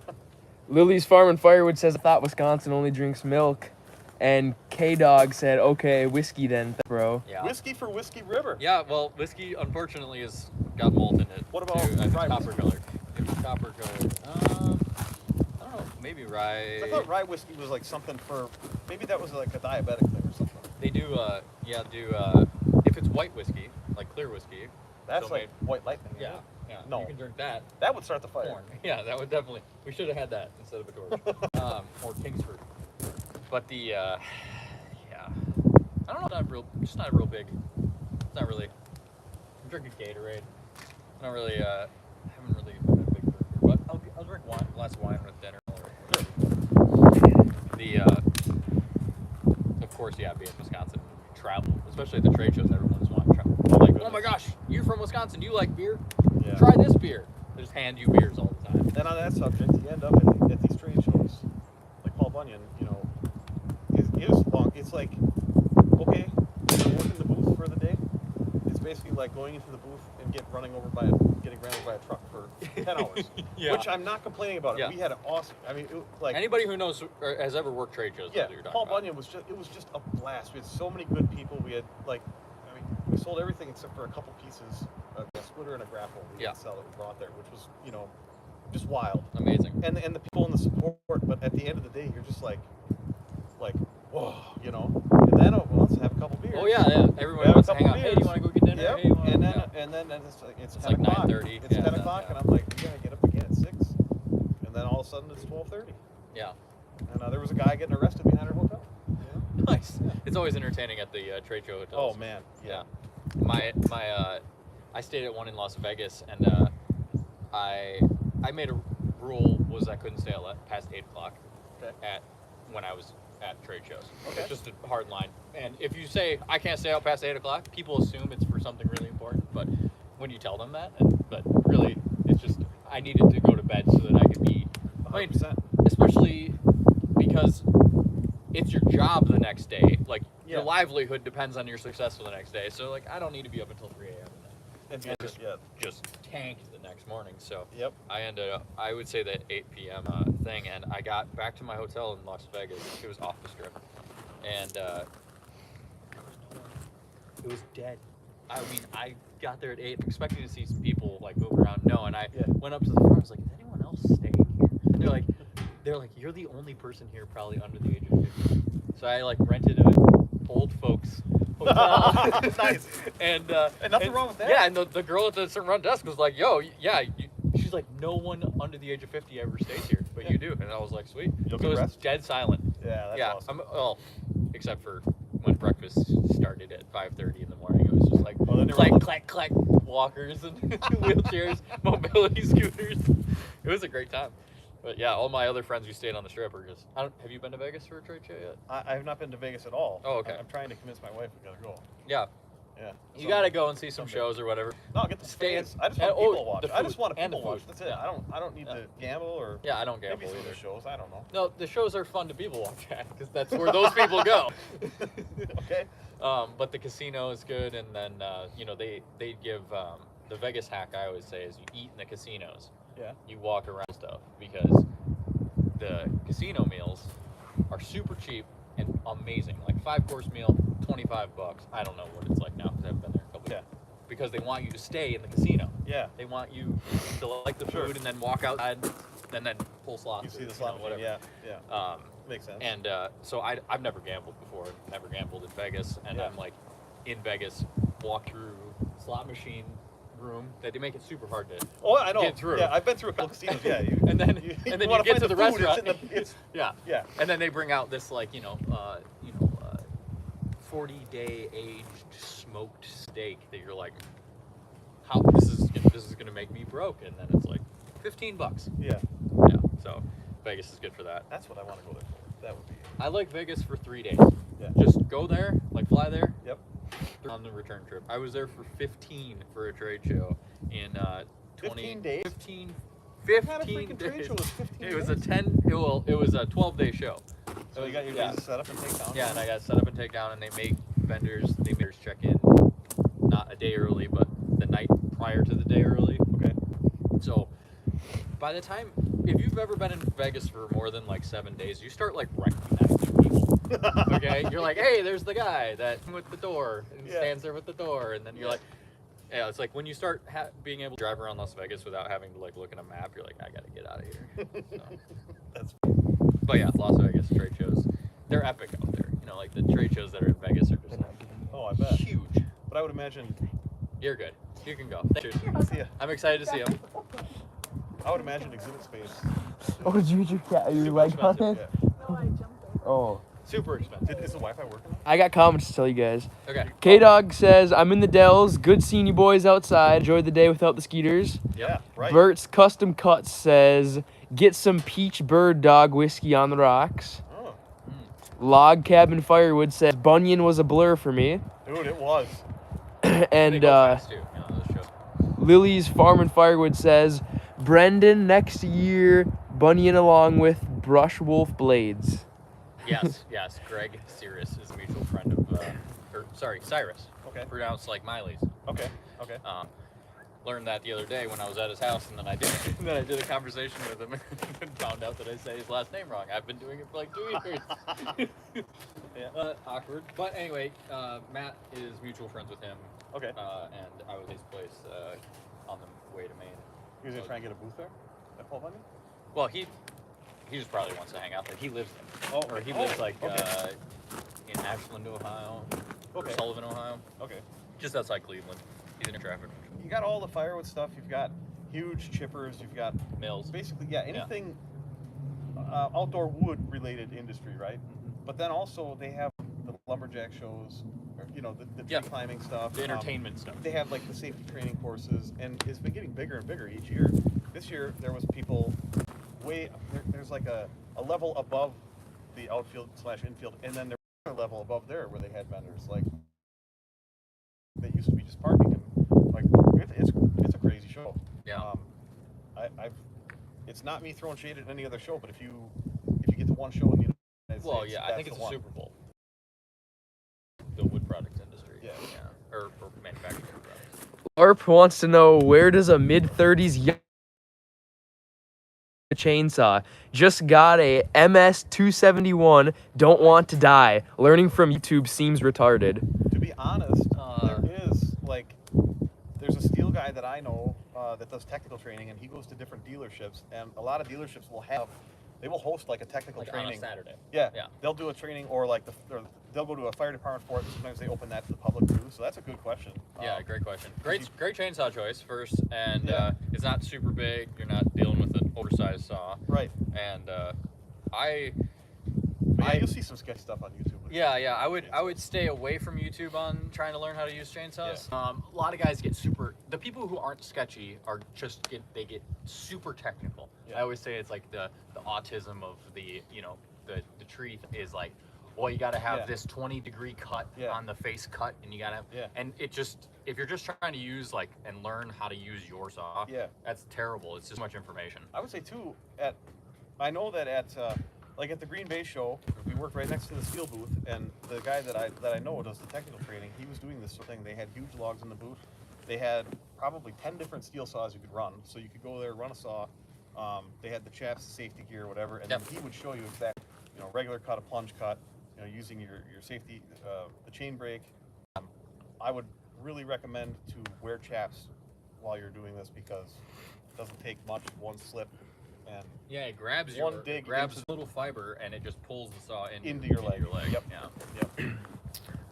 S3: Lily's Farm and Firewood says, I thought Wisconsin only drinks milk. And K-Dog said, okay, whiskey then, bro.
S1: Yeah.
S2: Whiskey for Whiskey River.
S1: Yeah, well, whiskey unfortunately has got malt in it.
S2: What about
S1: too. It's
S2: rye
S1: copper
S2: whiskey?
S1: colored? It's copper colored. I don't know. maybe rye.
S2: I thought rye whiskey was like something for, maybe that was like a diabetic thing or something.
S1: They do, if it's white whiskey, like clear whiskey.
S2: That's
S1: so
S2: like white lightning.
S1: Yeah,
S2: Isn't it?
S1: yeah.
S2: No.
S1: You can drink that.
S2: That would start the fire.
S1: Corn. Yeah, that would definitely. We should have had that instead of a torch. Or Kingsford. But the, yeah. I don't know. Just not real big. It's not really. I'm drinking Gatorade. I don't really, haven't really been a big drinker. But I'll drink wine, a glass of wine with dinner. The, of course, yeah, being in Wisconsin, travel, especially at the trade shows, everyone's wanting to travel. Like, oh my gosh, you're from Wisconsin. Do you like beer?
S2: Yeah.
S1: Try this beer. They just hand you beers all the time.
S2: And on that subject, you end up at these trade shows, like Paul Bunyan, you know, is long. It's like, okay, you're working the booth for the day. It's basically like going into the booth and getting ran over by a truck for 10 hours.
S1: Yeah.
S2: Which I'm not complaining about.
S1: Yeah.
S2: We had an awesome. I mean, like
S1: Anybody who knows or has ever worked trade shows knows
S2: yeah,
S1: what you're talking
S2: Paul
S1: about.
S2: Bunyan was just a blast. We had so many good people. We had like, I mean, we sold everything except for a couple pieces, a splitter and a grapple. We
S1: Yeah.
S2: didn't sell it. We brought there, which was, you know, just wild.
S1: Amazing.
S2: And the people and the support, but at the end of the day, you're just like, whoa, you know. And then let's have a couple beers.
S1: Oh yeah. Everyone
S2: Have
S1: wants
S2: a
S1: to hang
S2: couple
S1: out. Hey, do
S2: beers.
S1: you want to go get dinner?
S2: Yep.
S1: Hey, you wanna,
S2: and then
S1: yeah.
S2: and then it's
S1: It's
S2: 10
S1: like
S2: o'clock.
S1: 9:30.
S2: It's
S1: Yeah,
S2: 10
S1: then,
S2: o'clock,
S1: yeah.
S2: and I'm like, we gotta get up again at 6. And then all of a sudden it's 12:30.
S1: Yeah.
S2: And there was a guy getting arrested behind our hotel. Yeah.
S1: Nice.
S2: Yeah.
S1: It's always entertaining at the trade show hotels.
S2: Oh man.
S1: Yeah. I stayed at one in Las Vegas, and I made a rule was I couldn't stay out past 8 o'clock.
S2: Okay.
S1: When I was at trade shows.
S2: Okay.
S1: It's just a hard line. And if you say I can't stay out past 8 o'clock, people assume it's for something really important. But when you tell them that, but really, it's just I needed to go to bed so that I could be. I mean,
S2: 100%.
S1: especially because it's your job the next day. Like
S2: Yeah.
S1: your livelihood depends on your success for the next day. So like I don't need to be up until 3 a.m.
S2: And
S1: and
S2: just
S1: just tanked the next morning. So
S2: Yep.
S1: I ended up, I would say that 8 p.m. Thing, and I got back to my hotel in Las Vegas. It was off the strip, and there was no one. It was dead. I mean, I got there at 8, expecting to see some people like moving around. No, and I
S2: Yeah.
S1: went up to the front. I was like, "Is anyone else staying here?" And they're like, "You're the only person here, probably under the age of 50." So I like rented a old folks hotel.
S2: Nice.
S1: And
S2: nothing wrong with that.
S1: Yeah, and the girl at the front desk was like, "Yo, yeah." She's like, "No one under the age of 50 ever stays here, but
S2: Yeah.
S1: you do." And I was like, "Sweet."
S2: You'll
S1: So
S2: get
S1: it was
S2: rest?
S1: dead silent.
S2: Yeah, that's
S1: Yeah,
S2: awesome.
S1: well, except for when breakfast started at 5:30 in the morning. It was just like
S2: Oh, then you're
S1: clack,
S2: rolling.
S1: clack, clack, walkers and wheelchairs, mobility scooters. It was a great time. But yeah, all my other friends who stayed on the strip are just. Have you been to Vegas for a trade show yet?
S2: I have not been to Vegas at all.
S1: Oh, okay.
S2: I'm trying to convince my wife we gotta go.
S1: Yeah,
S2: Yeah.
S1: you gotta go and see some
S2: someday.
S1: shows or whatever.
S2: No, I'll get the
S1: Stay in-
S2: space. I just
S1: and-
S2: want people
S1: oh,
S2: watch.
S1: the
S2: I just
S1: food
S2: want to
S1: and the
S2: people watch.
S1: food.
S2: That's it.
S1: Yeah.
S2: I don't need
S1: Yeah.
S2: to gamble or
S1: Yeah, I don't gamble
S2: maybe see
S1: either.
S2: the shows. I don't know.
S1: No, the shows are fun to people watch at because that's where those people go.
S2: Okay.
S1: But the casino is good, and then they give the Vegas hack I always say is you eat in the casinos.
S2: Yeah.
S1: You walk around stuff because the casino meals are super cheap and amazing. Like 5-course meal, $25. I don't know what it's like now because I haven't been there in a couple
S2: Yeah.
S1: years. Because they want you to stay in the casino.
S2: Yeah.
S1: They want you to like the
S2: Sure.
S1: food and then walk outside and then pull slots.
S2: You see
S1: or,
S2: the slot
S1: whatever.
S2: machine. Yeah. Yeah. Makes sense.
S1: And so I've never gambled before, never gambled in Vegas, and
S2: Yeah.
S1: I'm like in Vegas, walk through slot machine room that they make it super hard to
S2: I know.
S1: get through.
S2: Yeah, I've been through a couple casinos. Yeah.
S1: and then
S2: wanna
S1: you get
S2: find
S1: to the
S2: food,
S1: restaurant.
S2: It's
S1: yeah,
S2: yeah.
S1: and then they bring out this 40-day aged smoked steak that you're like, how this is gonna make me broke, and then it's like $15.
S2: Yeah.
S1: Yeah, so Vegas is good for that.
S2: That's what I want to go there for. That would be.
S1: I like Vegas for 3 days.
S2: Yeah.
S1: Just go there, like fly there.
S2: Yep.
S1: On the return trip, I was there for 15 for a trade show in
S2: 15 days?
S1: 15
S2: What kind of
S1: 15
S2: freaking trade
S1: days.
S2: show was 15
S1: It was
S2: days?
S1: it was a 12-day show.
S2: So you got your
S1: yeah.
S2: days set up and take down.
S1: Yeah, and I got set up and take down, and they make vendors check in not a day early, but the night prior to the day early.
S2: Okay.
S1: So by the time, if you've ever been in Vegas for more than like 7 days, you start like recognizing people. Okay, you're like, hey, there's the guy that with the door and
S2: Yeah.
S1: stands there with the door, and then you're like, yeah, it's like when you start being able to drive around Las Vegas without having to like look at a map, you're like, I gotta get out of here. So.
S2: That's
S1: But yeah, Las Vegas trade shows, they're epic out there. You know, like the trade shows that are in Vegas are just
S2: Oh, I bet.
S1: huge.
S2: But I would imagine.
S1: You're good. You can go.
S2: See ya.
S1: I'm excited to see them.
S2: I would imagine exhibit space.
S3: Oh, did you your cat? Your
S2: Super
S3: leg on
S2: expensive,
S3: it?
S2: yeah.
S4: No, I jumped over.
S3: Oh.
S1: Super expensive.
S2: Is the Wi-Fi working?
S3: I got comments to tell you guys.
S1: Okay.
S3: K-Dog says, I'm in the Dells. Good seeing you boys outside. Enjoyed the day without the skeeters.
S2: Yeah, right.
S3: Bert's Custom Cuts says, get some peach bird dog whiskey on the rocks.
S2: Oh,
S3: Log Cabin Firewood says, Bunyan was a blur for me.
S2: dude, it was.
S1: They
S3: And
S1: go fast too, you know, those shows.
S3: Lily's Farm and Firewood says, Brendan next year, Bunyan along with Brush Wolf Blades.
S1: Yes. Greg Cyrus is a mutual friend of, Cyrus.
S2: Okay.
S1: Pronounced like Miley's.
S2: Okay.
S1: Learned that the other day when I was at his house, and then I did a conversation with him and found out that I say his last name wrong. I've been doing it for like 2 years.
S2: Yeah.
S1: Awkward. But anyway, Matt is mutual friends with him.
S2: Okay.
S1: And I was at his place on the way to Maine.
S2: You gonna try and get a booth there at Paul Bunyan?
S1: Well, he just probably wants to hang out there. He lives there.
S2: Oh,
S1: Or he
S2: oh,
S1: lives like
S2: okay.
S1: in Ashland, Ohio, or
S2: Okay.
S1: Sullivan, Ohio,
S2: Okay.
S1: just outside Cleveland. He's in traffic.
S2: You got all the firewood stuff. You've got huge chippers. You've got
S1: Mills.
S2: basically anything outdoor wood related industry, right? But then also they have the lumberjack shows, or, you know, the tree climbing stuff,
S1: The entertainment stuff.
S2: They have like the safety training courses, and it's been getting bigger and bigger each year. This year there was people there's like a level above the outfield / infield, and then there's another level above there where they had vendors. Like they used to be just parking, and like it's a crazy show.
S1: Yeah.
S2: It's not me throwing shade at any other show, but if you get to one show in the United
S1: Well,
S2: States,
S1: yeah, I
S2: that's
S1: think it's
S2: the
S1: a
S2: one.
S1: Super Bowl. The wood products industry.
S2: Yeah.
S1: Or manufacturing products.
S3: Larp wants to know, where does a mid-30s chainsaw? Just got a MS-271, don't want to die. Learning from YouTube seems retarded.
S2: To be honest, there's a steel guy that I know that does technical training, and he goes to different dealerships, and a lot of dealerships will host like a technical
S1: Like
S2: training
S1: on a Saturday.
S2: Yeah,
S1: Yeah.
S2: they'll do a training, or they'll go to a fire department for it. Sometimes they open that to the public too. So that's a good question.
S1: Yeah, great question. Great chainsaw choice first, and
S2: Yeah.
S1: it's not super big. You're not dealing with an oversized saw.
S2: Right.
S1: And
S2: You'll see some sketch stuff on YouTube.
S1: Yeah, I would stay away from YouTube on trying to learn how to use chainsaws.
S2: Yeah.
S1: A lot of guys get the people who aren't sketchy are they get super technical.
S2: Yeah.
S1: I always say it's like the autism of the tree is like, well, you got to have this 20-degree cut on the face cut, and you got to, and it just, if you're just trying to use and learn how to use your saw, that's terrible. It's just much information.
S2: I would say too, I know that at the Green Bay show, we worked right next to the steel booth, and the guy that I know does the technical training, he was doing this sort of thing. They had huge logs in the booth. They had probably 10 different steel saws you could run, so you could go there, run a saw. They had the chaps, safety gear, whatever, and then he would show you exactly, regular cut, a plunge cut, using your safety, the chain brake. I would really recommend to wear chaps while you're doing this, because it doesn't take much, one slip. And
S1: it grabs a little fiber, and it just pulls the saw into your leg.
S2: Yep.
S1: Yeah.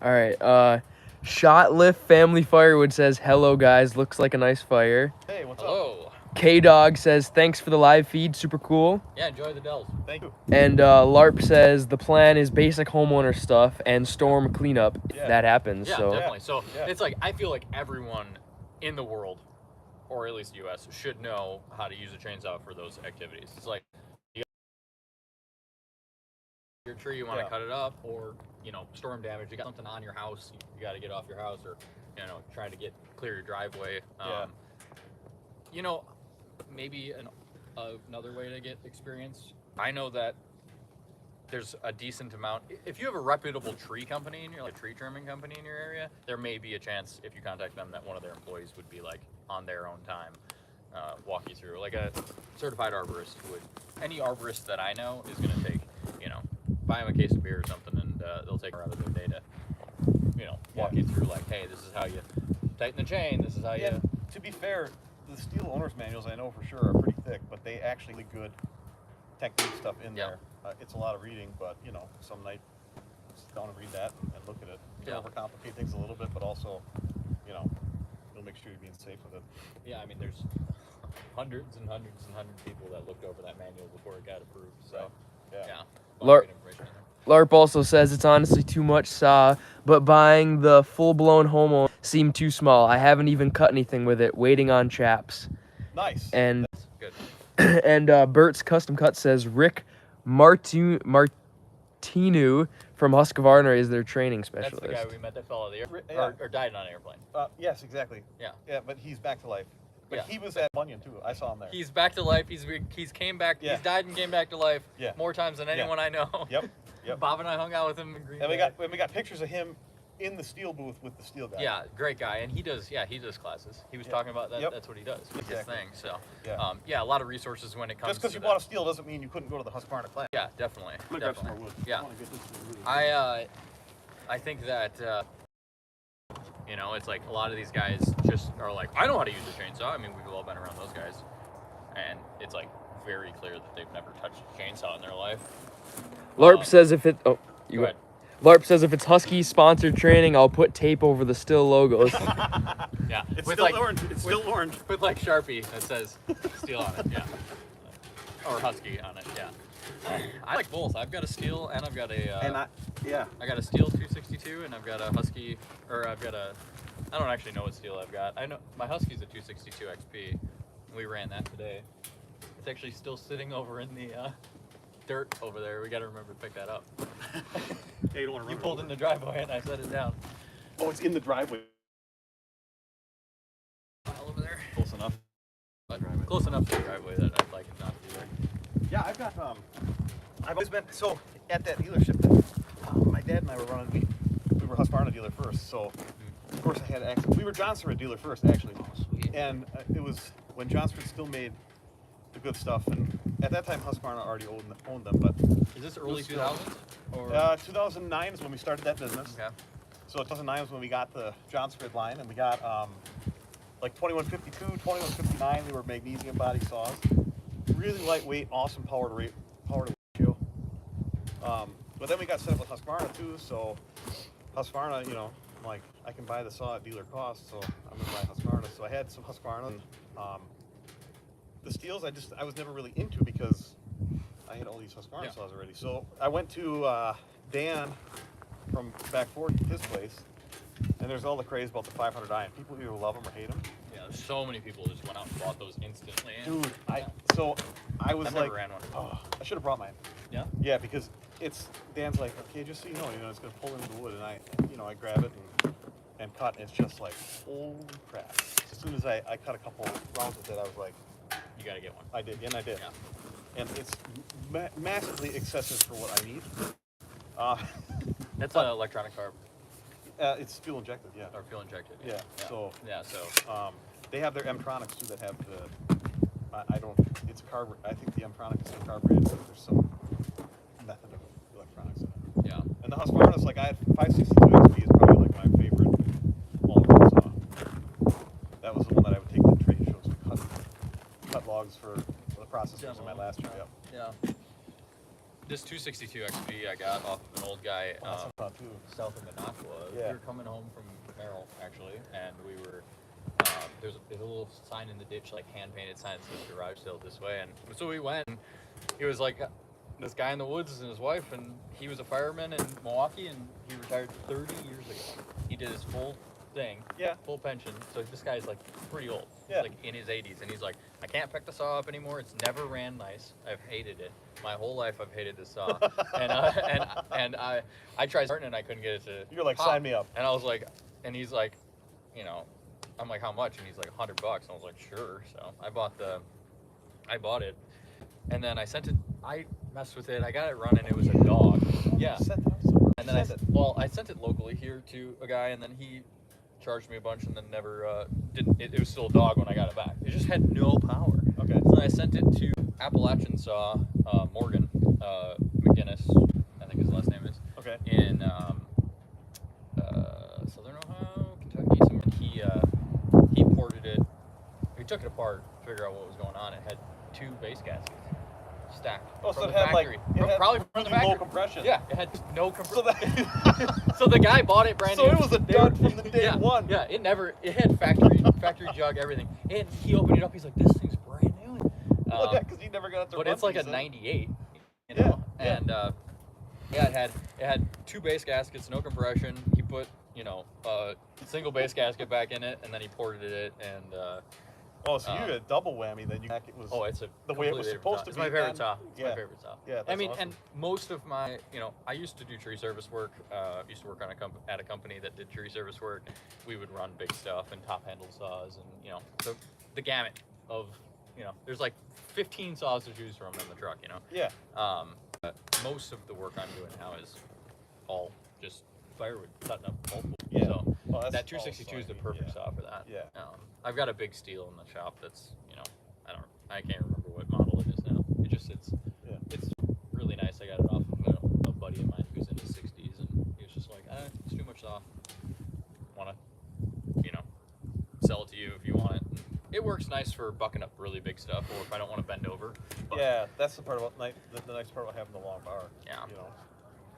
S3: All right. Shot Lift Family Firewood says, hello, guys. Looks like a nice fire.
S2: Hey, what's up?
S1: Hello.
S3: K-Dog says, thanks for the live feed. Super cool.
S1: Yeah, enjoy the Dells.
S2: Thank you.
S3: And LARP says, the plan is basic homeowner stuff and storm cleanup if that happens.
S1: Yeah,
S3: so.
S1: definitely. So it's like, I feel like everyone in the world, or at least the U.S., should know how to use a chainsaw for those activities. It's like, you got your tree, you want to cut it up, or storm damage. You got something on your house, you got to get off your house, or trying to clear your driveway. Maybe another way to get experience. I know that there's a decent amount. If you have a reputable tree company a tree trimming company in your area, there may be a chance, if you contact them, that one of their employees would be on their own time, walk you through. Like a certified arborist would. Any arborist that I know is gonna take, buy them a case of beer or something, and they'll take out of their day to, walk you through hey, this is how you tighten the chain. This is how you.
S2: To be fair, the steel owner's manuals I know for sure are pretty thick, but they actually good technique stuff in
S1: Yeah.
S2: there. It's a lot of reading, but you know, some night sit down and read that and look at it. You
S1: Yeah.
S2: overcomplicate things a little bit, but also, you know, you'll make sure you're being safe with it.
S1: Yeah, I mean, there's hundreds and hundreds and hundreds of people that looked over that manual before it got approved. So,
S2: Right. Yeah.
S1: yeah.
S3: Lar-
S1: Good information in there.
S3: LARP also says it's honestly too much saw, but buying the full-blown homeowner seemed too small. I haven't even cut anything with it, waiting on chaps.
S2: Nice.
S3: And
S1: Good.
S3: and Bert's Custom Cut says Rick Martinu from Husqvarna is their training
S1: That's
S3: specialist.
S1: the guy we met that fell out of the air,
S2: Yeah.
S1: or died on an airplane.
S2: Yes, exactly.
S1: Yeah.
S2: Yeah, but he's back to life. But
S1: Yeah.
S2: he was at Bunyan too. I saw him there.
S1: He's back to life. He's came back.
S2: Yeah.
S1: He's died and came back to life
S2: Yeah.
S1: more times than anyone I know.
S2: Yep. Yep.
S1: Bob and I hung out with him in Green
S2: And
S1: Bay.
S2: we got pictures of him in the steel booth with the steel guy.
S1: Yeah, great guy, and he does classes. He was
S2: Yeah.
S1: talking about that.
S2: Yep.
S1: That's what he does. It's his
S2: Exactly.
S1: thing. So,
S2: Yeah.
S1: a lot of resources when it comes
S2: Just because
S1: to
S2: you
S1: that.
S2: bought a steel doesn't mean you couldn't go to the Husqvarna class.
S1: Yeah, definitely.
S2: I'm gonna grab some more
S1: Definitely.
S2: wood.
S1: Yeah.
S2: I wanna get this really
S1: I think that you know, it's like a lot of these guys just are like, I know how to use a chainsaw. I mean, we've all been around those guys, and it's like very clear that they've never touched a chainsaw in their life.
S3: LARP says if it
S1: Go ahead.
S3: LARP says if it's Husky sponsored training, I'll put tape over the still logos.
S1: Yeah,
S2: It's
S1: with
S2: still
S1: like
S2: orange. It's still orange.
S1: with like Sharpie that says steel on it. Yeah, or Husky on it. Yeah, I like both. I've got a steel and I've got a. I got a steel 262 and I've got a Husky, or I've got a. I don't actually know what steel I've got. I know my Husky's a 262 XP. We ran that today. It's actually still sitting over in the dirt over there. We got to remember to pick that up.
S2: Yeah, you don't want to
S1: You
S2: run
S1: pulled in the driveway and I set it down.
S2: Oh, it's in the driveway.
S1: Pile over there.
S2: Close enough.
S1: But close enough to the driveway that I'd like it not to be there.
S2: Yeah, I've always been so at that dealership that my dad and I were running. We were Husqvarna dealer first, so of course I had access. We were Johnsford dealer first, actually,
S1: Sweet.
S2: and it was when Johnsford still made the good stuff, and at that time Husqvarna already owned them. But
S1: Is this early 2000s? Or
S2: 2009 is when we started that business.
S1: okay.
S2: So 2009 was when we got the Johnsford line, and we got like 2152, 2159. They were magnesium body saws, really lightweight, awesome power to ratio. But then we got set up with Husqvarna too. So Husqvarna, you know, I'm like, I can buy the saw at dealer cost, so I'm gonna buy Husqvarna. So I had some Husqvarna. And, the steels I was never really into because I had all these Husqvarna saws already. So I went to Dan from Back 40, his place, and there's all the craze about the 500 iron. People either love them or hate them.
S1: Yeah, there's so many people just went out and bought those instantly.
S2: Dude, I was
S1: I've
S2: like,
S1: never ran one.
S2: oh, I should have brought mine.
S1: Yeah.
S2: Yeah, because Dan's like, okay, just so you know, it's gonna pull into the wood, and I grab it and cut, and it's just like, holy crap. As soon as I cut a couple rounds with it, I was like,
S1: You gotta get one.
S2: I did.
S1: Yeah.
S2: And it's massively excessive for what I need.
S1: That's an electronic carb
S2: It's fuel injected, yeah.
S1: or fuel injected.
S2: Yeah, so
S1: So
S2: they have their M-Tronics too that have the, it's a carb, I think the M-Tronic is a carbureted, but there's some method of electronics in it.
S1: yeah.
S2: And the Husqvarna's, like, I had 562 XP is probably like my favorite all-around saw. That was the one that I would take to trade shows and cut logs for the processors in my last job. Yep.
S1: Yeah. This 262 XP I got off of an old guy
S2: That's what I thought too.
S1: south of Minocqua.
S2: Yeah.
S1: We were coming home from Merrill actually, and we were there's a little sign in the ditch, like hand painted sign that says garage sale this way, and so we went. And he was like this guy in the woods and his wife, and he was a fireman in Milwaukee, and he retired 30 years ago. He did his full thing,
S2: Yeah.
S1: full pension. So this guy's like pretty old.
S2: Yeah.
S1: He's like in his 80s, and he's like, I can't pick the saw up anymore. It's never ran nice. I've hated it. My whole life I've hated this saw. and I tried starting and I couldn't get it to
S2: You're like,
S1: pop.
S2: sign me up.
S1: And I was like, and he's like, you know, I'm like, how much? And he's like, $100. And I was like, sure. So I bought it, and then I sent it. I messed with it. I got it running. It was a dog. Yeah.
S2: Set that up somewhere.
S1: And then I sent it locally here to a guy, and then he charged me a bunch, and then never didn't. It was still a dog when I got it back. It just had no power.
S2: Okay.
S1: So then I sent it to Appalachian Saw, Morgan McGinnis, I think his last name is,
S2: Okay.
S1: in Southern Ohio, Kentucky. He ported it. He took it apart to figure out what was going on. It had 2 base gaskets. stacked.
S2: Oh, so
S1: from
S2: it
S1: the
S2: had like
S1: factory. Probably from the
S2: really
S1: factory.
S2: low compression.
S1: Yeah, it had no compression.
S2: So that
S1: So the guy bought it brand new.
S2: So it was a dud from the day
S1: yeah,
S2: one.
S1: Yeah, it had factory jug, everything. And he opened it up. He's like, this thing's brand new.
S2: Well, yeah, because he never got to.
S1: But it's like a 98, you
S2: Yeah,
S1: know.
S2: yeah.
S1: And it had 2 base gaskets, no compression. He put a single base gasket back in it, and then he ported it. And
S2: Oh, so you had a double whammy then. It was.
S1: oh, it's a
S2: the way it was
S1: completely
S2: supposed
S1: different
S2: to
S1: It's
S2: be
S1: my favorite
S2: then.
S1: saw. It's
S2: Yeah.
S1: my favorite saw.
S2: Yeah, that's
S1: I mean,
S2: awesome.
S1: and most of my, I used to do tree service work. Used to work on at a company that did tree service work. We would run big stuff and top handle saws, and the gamut of, there's like 15 saws to choose from in the truck.
S2: Yeah.
S1: But most of the work I'm doing now is all just firewood, cutting up multiple.
S2: Yeah.
S1: So
S2: Well, that's
S1: that 262 is the perfect saw for that.
S2: Yeah.
S1: I've got a big steel in the shop that's, I can't remember what model it is now. It just it's really nice. I got it off of a buddy of mine who's in his 60s, and he was just like, it's too much saw. Want to, sell it to you if you want it. And it works nice for bucking up really big stuff, or if I don't want to bend over. But,
S2: Yeah, that's the part about the nice part about having the long bar.
S1: Yeah.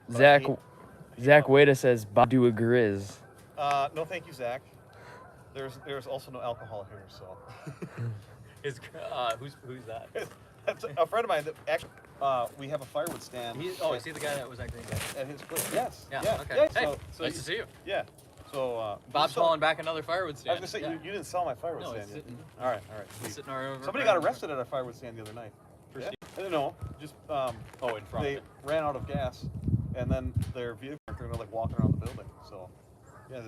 S2: But
S3: Zach Wada says, "Bob do a grizz."
S2: No, thank you, Zach. There's also no alcohol here, so.
S1: Who's that?
S2: That's a friend of mine that actually. We have a firewood stand.
S1: Is he the guy that was that green guy?
S2: At his place. Yes.
S1: Yeah.
S2: Yeah.
S1: Okay.
S2: Yeah,
S1: Hey,
S2: so
S1: nice to see you.
S2: Yeah. So.
S1: Bob's hauling back another firewood stand.
S2: I was gonna say you didn't sell my firewood
S1: No,
S2: stand
S1: it's
S2: yet.
S1: sitting.
S2: All right.
S1: It's sitting over.
S2: Somebody got arrested at a firewood stand the other night.
S1: For
S2: Yeah. I don't know. Just
S1: in front.
S2: they
S1: of it.
S2: ran out of gas, and then their vehicle they're like walking around the building. So, yeah,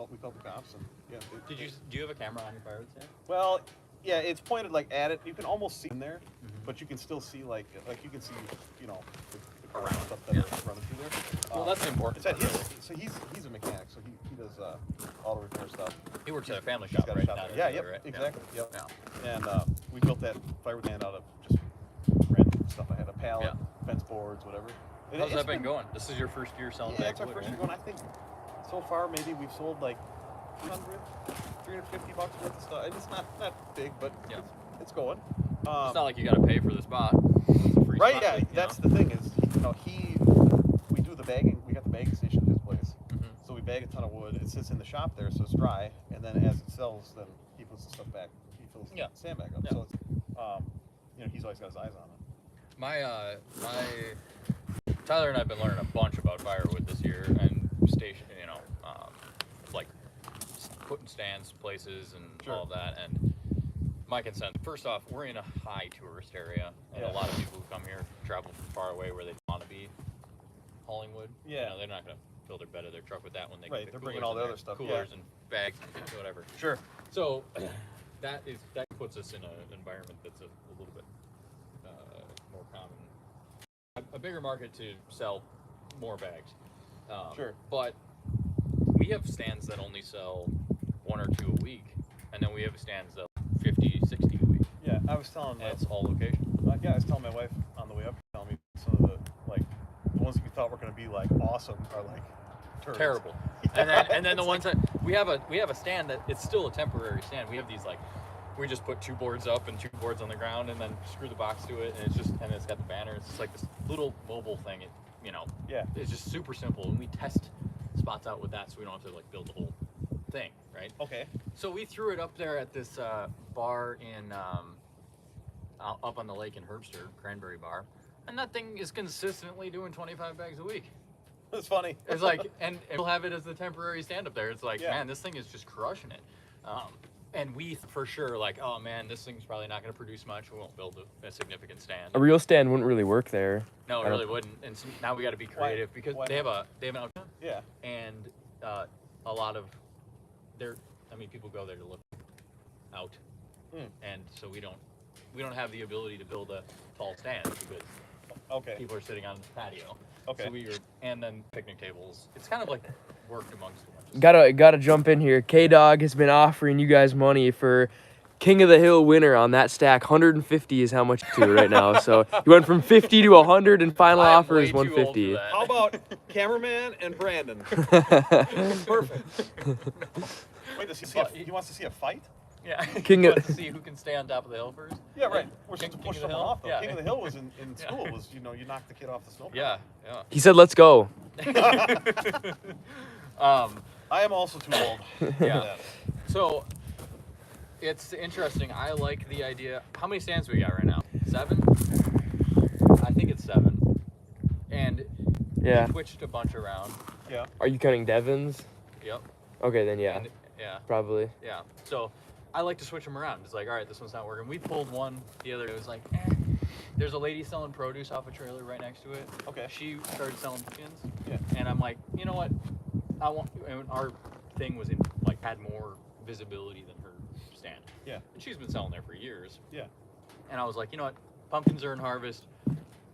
S2: we called the cops and yeah.
S1: Do you have a camera on your firewood stand?
S2: Well, yeah, it's pointed like at it. You can almost see in there, but you can still see like you can see the around stuff that are running through there.
S1: Well, that's important.
S2: It's at his. So he's a mechanic, so he does auto repair stuff.
S1: He works at a family
S2: He's
S1: shop,
S2: got a
S1: right?
S2: shop
S1: Down
S2: there.
S1: in
S2: Yeah,
S1: Italy,
S2: yep,
S1: right?
S2: exactly. Yep.
S1: Yeah.
S2: And we built that firewood stand out of just random stuff. I had a pallet, fence boards, whatever. And
S1: How's
S2: it's
S1: that been going? This is your first year selling
S2: Yeah, it's our
S1: bags,
S2: first year going. I think so far maybe we've sold like 350 bucks worth of stuff. And it's not big, but it's going.
S1: It's not like you got to pay for the spot. It's a free
S2: Right?
S1: spot,
S2: Yeah.
S1: you
S2: That's
S1: know?
S2: the thing is, we do the bagging. We got the bagging station at his place, so we bag a ton of wood. It sits in the shop there, so it's dry. And then as it sells, then he puts the stuff back. He fills the sand back up.
S1: Yeah.
S2: So it's, he's always got his eyes on it.
S1: My Tyler and I've been learning a bunch about firewood this year and station, like putting stands, places, and all of that. And my consent. First off, we're in a high tourist area, and a lot of people who come here travel from far away where they want to be hauling wood.
S2: Yeah.
S1: They're not going to fill their bed of their truck with that when they
S2: Right,
S1: get
S2: they're
S1: the
S2: bringing
S1: coolers
S2: all the
S1: in
S2: other
S1: there,
S2: stuff,
S1: coolers and bags and whatever.
S2: Sure.
S1: So that puts us in an environment that's a little bit more common, a bigger market to sell more bags.
S2: Sure.
S1: But we have stands that only sell 1 or 2 a week, and then we have stands that 50, 60 a week.
S2: Yeah, I was telling
S1: And it's all location.
S2: I was telling my wife on the way up, telling me some of the ones that we thought were going to be like awesome are like turds.
S1: Terrible. And then the ones that we have a stand that it's still a temporary stand. We have these we just put 2 boards up and 2 boards on the ground and then screw the box to it, and it's got the banner. It's just like this little mobile thing. It's just super simple, and we test spots out with that, so we don't have to build the whole thing, right?
S2: Okay.
S1: So we threw it up there at this bar in up on the lake in Herbster, Cranberry Bar, and that thing is consistently doing 25 bags a week.
S2: It's funny.
S1: It's and we'll have it as the temporary stand up there. It's man, this thing is just crushing it. And we for sure oh man, this thing's probably not going to produce much. We won't build a significant stand.
S3: A real stand wouldn't really work there.
S1: No, it really wouldn't. And so now we got to be creative because they have an outdoor.
S2: Yeah.
S1: And a lot of people go there to look out, and so we don't have the ability to build a tall stand because people are sitting on the patio.
S2: Okay.
S1: So and then picnic tables. It's kind of like worked amongst a bunch of
S3: Gotta jump in here. K-Dog has been offering you guys money for King of the Hill winner on that stack. 150 is how much to right now. So you went from 50 to 100, and final offer is 150.
S2: How about cameraman and Brandon? Perfect. Wait, he wants to see a fight?
S1: Yeah.
S3: King
S1: You
S3: of-
S1: want to see who can stay on top of the hill first.
S2: Yeah, right. We're
S1: King-
S2: supposed to
S1: King
S2: push
S1: of the
S2: someone
S1: Hill?
S2: off though.
S1: Yeah.
S2: King of the Hill was in
S1: Yeah.
S2: school. Was you knock the kid off the snowboard.
S1: Yeah.
S3: He said, "Let's go."
S1: Yeah.
S2: I am also too old. for
S1: Yeah.
S2: that.
S1: So it's interesting. I like the idea. How many stands we got right now? 7? I think it's 7. And
S3: Yeah.
S1: we switched a bunch around.
S2: Yeah.
S3: Are you counting Devon's?
S1: Yep.
S3: Okay, then yeah,
S1: And, yeah.
S3: probably.
S1: Yeah. So I like to switch them around. It's like, all right, this one's not working. We pulled one the other day. It was like, There's a lady selling produce off a trailer right next to it.
S2: Okay.
S1: She started selling chickens.
S2: Yeah.
S1: And I'm like, you know what? And our thing was had more visibility than her stand.
S2: Yeah.
S1: And she's been selling there for years.
S2: Yeah.
S1: And I was like, you know what? Pumpkins are in harvest.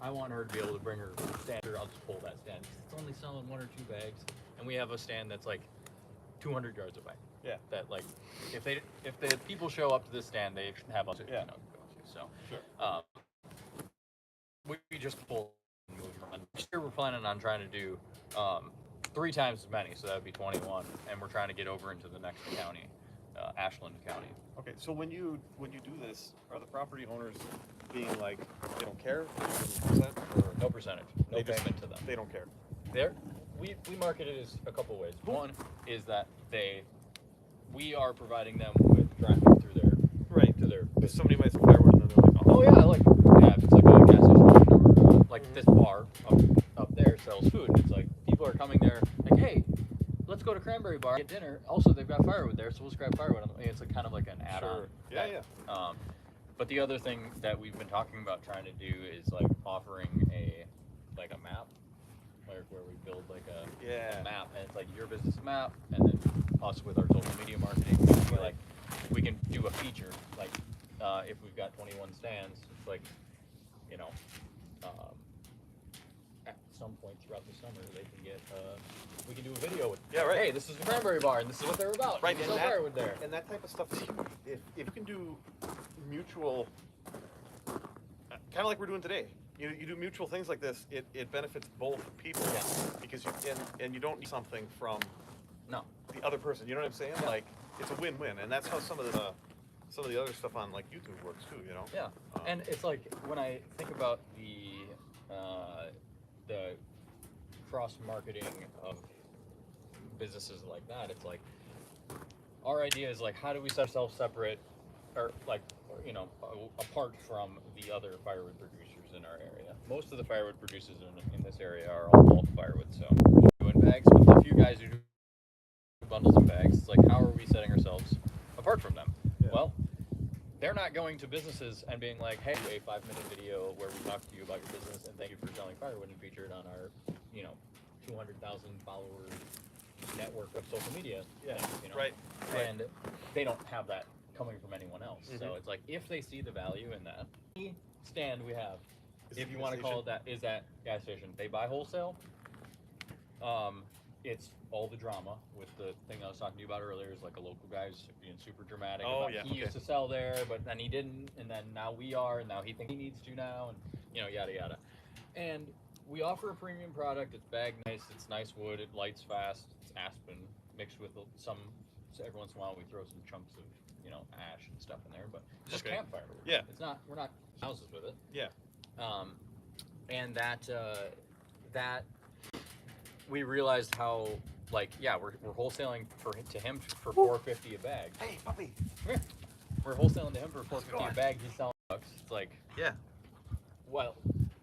S1: I want her to be able to bring her stand. I'll just pull that stand. It's only selling 1 or 2 bags, and we have a stand that's like 200 yards away.
S2: Yeah.
S1: That like, if the people show up to this stand, they have us.
S2: Yeah.
S1: Go to. So.
S2: Sure.
S1: We just pull and move around. Next year we're planning on trying to do 3 times as many, so that would be 21, and we're trying to get over into the next county, Ashland County.
S2: Okay. So when you do this, are the property owners being like they don't care? Or
S1: No percentage, no
S2: They just-
S1: payment to them.
S2: they don't care?
S1: We market it as a couple ways. One is that we are providing them with traffic through their
S2: Right.
S1: to their
S2: If
S1: business.
S2: somebody might say firewood and then they're like,
S1: Oh yeah, if it's like a gas station or like this bar up there sells food. And it's like people are coming there like, hey, let's go to Cranberry Bar and get dinner. Also, they've got firewood there, so we'll just grab firewood. It's like kind of like an add-on.
S2: Sure. Yeah,
S1: yeah. But the other thing that we've been talking about trying to do is like offering a map, like where we build like a map, and it's like your business map, and then us with our social media marketing. We can do a feature like if we've got 21 stands, it's like at some point throughout the summer they can get we can do a video with hey, this is the Cranberry Bar and this is what they're about.
S2: Right,
S1: You
S2: and
S1: sell firewood there.
S2: And that type of stuff is huge. If you can do mutual, kind of like we're doing today, you do mutual things like this, it benefits both people.
S1: Yeah.
S2: Because you don't need something from
S1: No.
S2: the other person. You know what I'm saying?
S1: Yeah.
S2: Like it's a win-win, and that's how some of the other stuff on like YouTube works too. You know?
S1: Yeah, and it's like when I think about the cross marketing of businesses like that, it's like our idea is like, how do we set ourselves separate or apart from the other firewood producers in our area? Most of the firewood producers in this area are all bulk firewood, so doing bags. But the few guys who do bundles and bags, it's like, how are we setting ourselves apart from them?
S2: Yeah.
S1: Well, they're not going to businesses and being like, hey, a 5-minute video where we talk to you about your business and thank you for selling firewood and feature it on our 200,000 followers network of social media.
S2: Yeah.
S1: things,
S2: Right.
S1: And they don't have that coming from anyone else. So it's like, if they see the value in that, the stand we have,
S2: Is
S1: if
S2: the
S1: you
S2: gas
S1: want to call
S2: station?
S1: it that, is that gas station. They buy wholesale. It's all the drama with the thing I was talking to you about earlier, is like a local guy's being super dramatic
S2: Oh,
S1: about
S2: yeah,
S1: he
S2: okay.
S1: used to sell there, but then he didn't, and then now we are, and now he thinks he needs to now, and yada yada. And we offer a premium product. It's bagged nice. It's nice wood. It lights fast. It's aspen mixed with some. So every once in a while we throw some chunks of ash and stuff in there, but it's just
S2: Okay.
S1: campfire wood.
S2: Yeah.
S1: It's not. We're not houses with it.
S2: Yeah.
S1: And that we realized how we're wholesaling to him for $4.50 a bag.
S2: Hey, puppy.
S1: We're wholesaling to him for $4.50
S2: going?
S1: a bag. He's selling bucks. It's like,
S2: Yeah.
S1: well,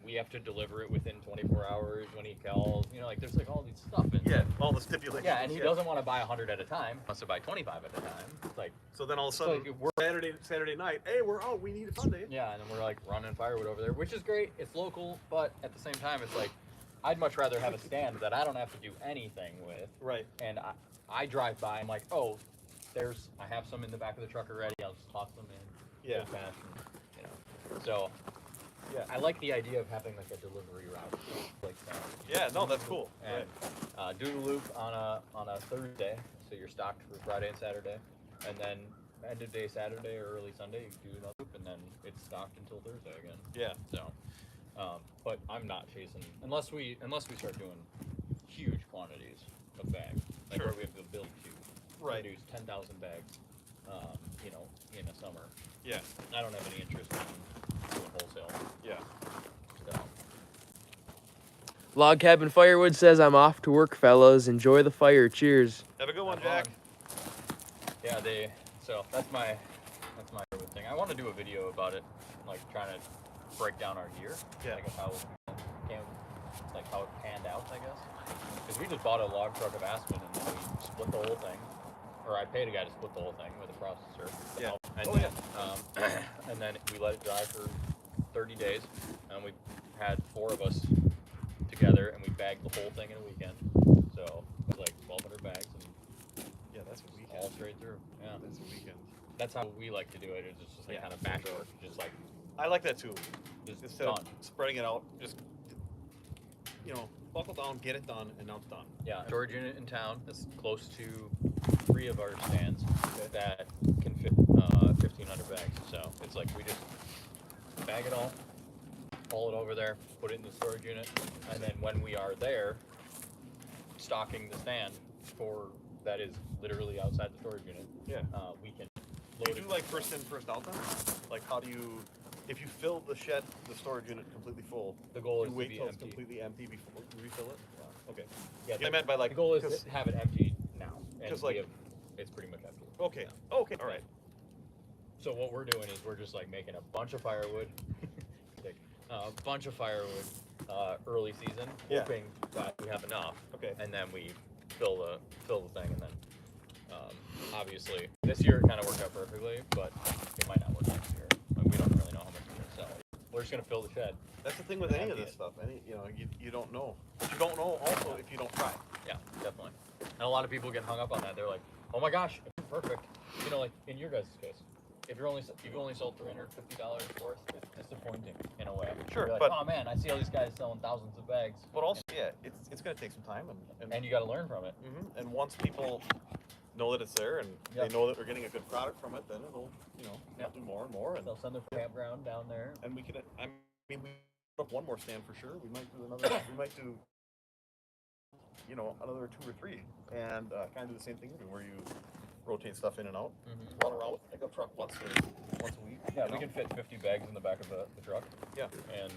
S1: we have to deliver it within 24 hours when he calls. There's like all these stuff. And
S2: Yeah. All the stipulations.
S1: yeah, and he doesn't want to buy 100 at a time. He wants to buy 25 at a time. It's like,
S2: So then all of a sudden,
S1: like, we're-
S2: Saturday night, hey, we're out. We need a Sunday.
S1: yeah, and then we're like running firewood over there, which is great. It's local, but at the same time, it's like, I'd much rather have a stand that I don't have to do anything with.
S2: Right.
S1: And I drive by, I'm like, oh, I have some in the back of the truck already. I'll just toss them in.
S2: Yeah.
S1: Old fashioned, So, yeah, I like the idea of having like a delivery route. Like that.
S2: Yeah. No, that's cool.
S1: And do the loop on a Thursday, so you're stocked for Friday and Saturday, and then end of day Saturday or early Sunday you do another loop, and then it's stocked until Thursday again.
S2: Yeah.
S1: So, but I'm not chasing unless we start doing huge quantities of bags, like
S2: Sure.
S1: where we have the ability to
S2: Right.
S1: produce 10,000 bags you know, in the summer.
S2: Yeah.
S1: I don't have any interest in doing wholesale.
S2: Yeah.
S1: So.
S3: Log Cabin Firewood says, I'm off to work, fellas. Enjoy the fire. Cheers.
S2: Have a good one,
S1: Have
S2: Jack.
S1: fun. Yeah, so that's my favorite thing. I want to do a video about it, like trying to break down our gear.
S2: Yeah.
S1: Like how how it panned out, I guess. Because we just bought a log truck of Aspen and then we split the whole thing. Or I paid a guy to split the whole thing with a processor.
S2: Yeah.
S1: And then we let it dry for 30 days, and we had 4 of us together, and we bagged the whole thing in a weekend. So it was like 1,200 bags, and
S2: Yeah, that's a weekend.
S1: all straight through. Yeah,
S2: That's a weekend.
S1: that's how we like to do it. It's just like kind of batch work, just like
S2: I like that too.
S1: just
S2: Instead
S1: done.
S2: of spreading it out, just buckle down, get it done, and now it's done.
S1: Yeah, storage unit in town that's close to 3 of our stands that can fit 1,500 bags. So it's like we just bag it all, haul it over there, put it in the storage unit, and then when we are there, stocking the stand for that is literally outside the storage unit.
S2: Yeah.
S1: We can
S2: Do
S1: load
S2: you
S1: it.
S2: do like first in, first out then? Like how do you, if you fill the shed, the storage unit completely full,
S1: The goal
S2: you
S1: is to
S2: wait
S1: be
S2: till it's
S1: empty.
S2: completely empty before you refill it? Okay.
S1: Yeah,
S2: I meant by like,
S1: the goal is
S2: 'cause-
S1: to have it empty now, and
S2: Just like-
S1: it's pretty much empty.
S2: Okay. Okay. All right.
S1: So what we're doing is we're just like making a bunch of firewood, early season,
S2: Yeah.
S1: hoping that we have enough,
S2: Okay.
S1: and then we fill the thing, and then obviously this year it kind of worked out perfectly, but it might not work next year. Like, we don't really know how much we're gonna sell. We're just gonna fill the shed.
S2: That's the thing with any of this stuff. You don't know. But you don't know also if you don't try.
S1: Yeah, definitely. And a lot of people get hung up on that. They're like, "Oh my gosh, it's perfect." You know, like in your guys' case, if you've only sold $350 worth, it's disappointing in a way.
S2: Sure,
S1: You're like,
S2: but-
S1: oh man, I see all these guys selling thousands of bags.
S2: But also, yeah, it's gonna take some time
S1: And you got to learn from it.
S2: and once people know that it's there and
S1: Yep.
S2: they know that we're getting a good product from it, then it'll
S1: Yep.
S2: do more and more. And
S1: They'll send their campground down there.
S2: we could, I mean, we put up one more stand for sure. We might do another. We might do, another 2 or 3, and kind of do the same thing where you rotate stuff in and out, run around with a pickup truck once a week.
S1: Yeah, we can fit 50 bags in the back of the truck.
S2: Yeah.
S1: And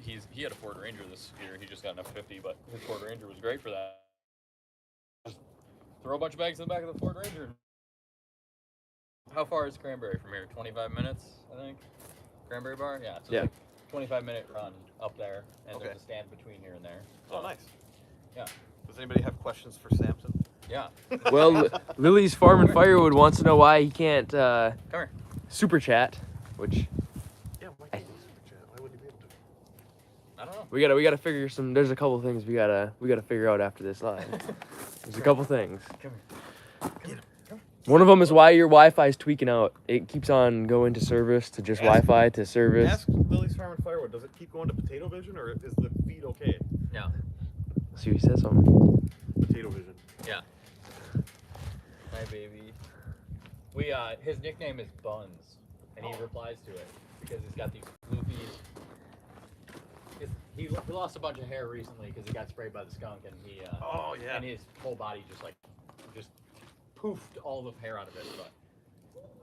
S1: he had a Ford Ranger this year. He just got an F50, but his Ford Ranger was great for that. Just throw a bunch of bags in the back of the Ford Ranger. How far is Cranberry from here? 25 minutes, I think. Cranberry Bar? Yeah. So
S3: Yeah.
S1: It's like 25-minute run up there, and
S2: Okay.
S1: there's a stand between here and there.
S2: Oh, nice.
S1: Yeah.
S2: Does anybody have questions for Samson?
S1: Yeah.
S3: Well, Lily's Farm and Firewood wants to know why he can't
S1: Come here.
S3: super chat, which
S2: Yeah, why can't you super chat? Why wouldn't you be able to?
S1: I don't know.
S3: we gotta figure some. There's a couple things we gotta figure out after this live. There's a couple things.
S1: Come here.
S3: One of them is why your Wi-Fi is tweaking out. It keeps on going to service to just
S2: Ask-
S3: Wi-Fi to service.
S2: Ask Lily's Farm and Firewood. Does it keep going to Potato Vision, or is the feed okay?
S1: Yeah.
S3: See, he said something.
S2: Potato Vision.
S1: Yeah. Hi, baby. His nickname is Buns, and he replies to it because he's got these floopy. He lost a bunch of hair recently because he got sprayed by the skunk, and
S2: Oh yeah.
S1: and his whole body just poofed all the hair out of it. But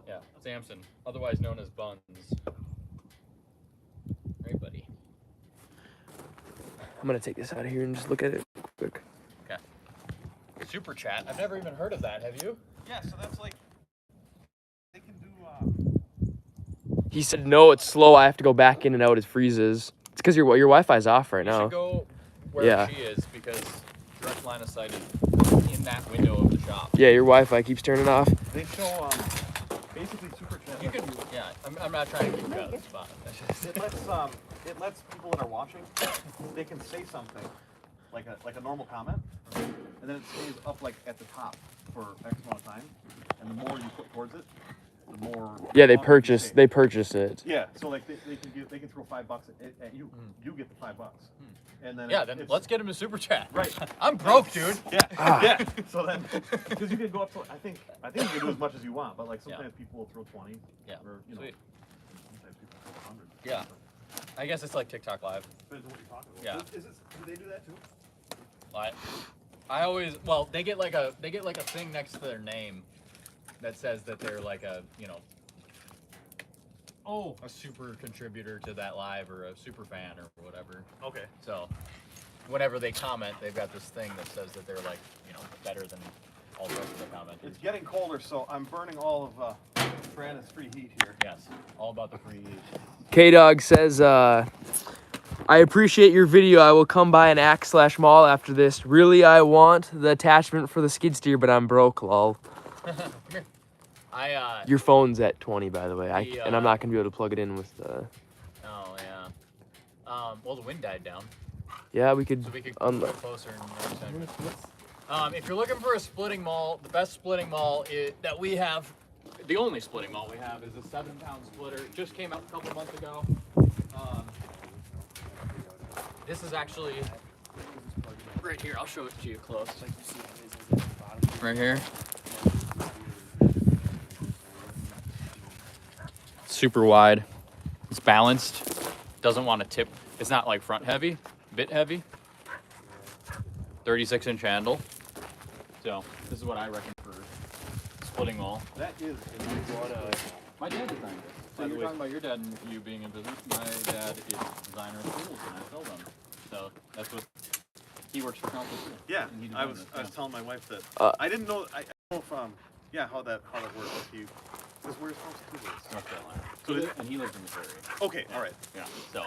S1: yeah, Samson, otherwise known as Buns. Right, buddy.
S3: I'm gonna take this out of here and just look at it quick.
S1: Okay. Super chat. I've never even heard of that. Have you?
S2: Yeah, so that's like they can do.
S3: He said no, it's slow. I have to go back in and out. It freezes. It's because your Wi-Fi's off right
S1: You
S3: now.
S1: should go where
S3: Yeah.
S1: she is because direct line of sight is in that window of the shop.
S3: Yeah, your Wi-Fi keeps turning off.
S2: They show basically super chat.
S1: You can, yeah. I'm not trying to keep you out of the spot.
S2: It lets people that are watching, they can say something like a normal comment, and then it stays up like at the top for X amount of time, and the more you put towards it, the more.
S3: Yeah, they
S2: often you
S3: purchase
S2: say.
S3: they purchase it.
S2: Yeah, so like they can throw $5 at you. You get the $5, and then
S1: Yeah, then let's get him a super chat.
S2: Right.
S1: I'm broke, dude.
S2: Yeah,
S3: Ah.
S2: yeah. So then, because you can go up to I think you can do as much as you want, but like sometimes people will throw 20.
S1: Yeah.
S2: Or
S1: Sweet.
S2: sometimes people throw 100.
S1: Yeah. I guess it's like TikTok Live.
S2: Depends on what you're talking about.
S1: Yeah.
S2: Do they do that too?
S1: I always they get like a thing next to their name that says that they're like a, you know, a super contributor to that live or a super fan or whatever.
S2: Okay.
S1: So whenever they comment, they've got this thing that says that they're like, you know, better than all the rest of the commenters.
S2: It's getting colder, so I'm burning all of Brandon's free heat here.
S1: Yes, all about the free heat.
S3: K-Dog says, I appreciate your video. I will come by an Axe/Mall after this. Really, I want the attachment for the skid steer, but I'm broke, lol. Your phone's at 20, by the way. And I'm not going to be able to plug it in with the...
S1: Oh, yeah. Well, the wind died down.
S3: Yeah, we could...
S1: So we could go closer. If you're looking for a splitting maul, the best splitting maul that we have, the only splitting maul we have, is a 7-pound splitter. It just came out a couple months ago. This is actually right here. I'll show it to you close. Right here. Super wide. It's balanced. Doesn't want to tip. It's not like front heavy, bit heavy. 36-inch handle. So this is what I reckon for splitting maul.
S2: That is
S1: My dad designed this. So you're talking about your dad and you being in business. My dad is designer of tools and I sell them. So that's what he works for Compass.
S2: Yeah,
S1: and he
S2: I
S1: designed
S2: was
S1: this,
S2: telling my wife that I didn't know. I don't know if how that works. Because where's house too?
S1: North Carolina.
S2: So
S1: And he lives in Missouri.
S2: Okay, all right.
S1: Yeah. So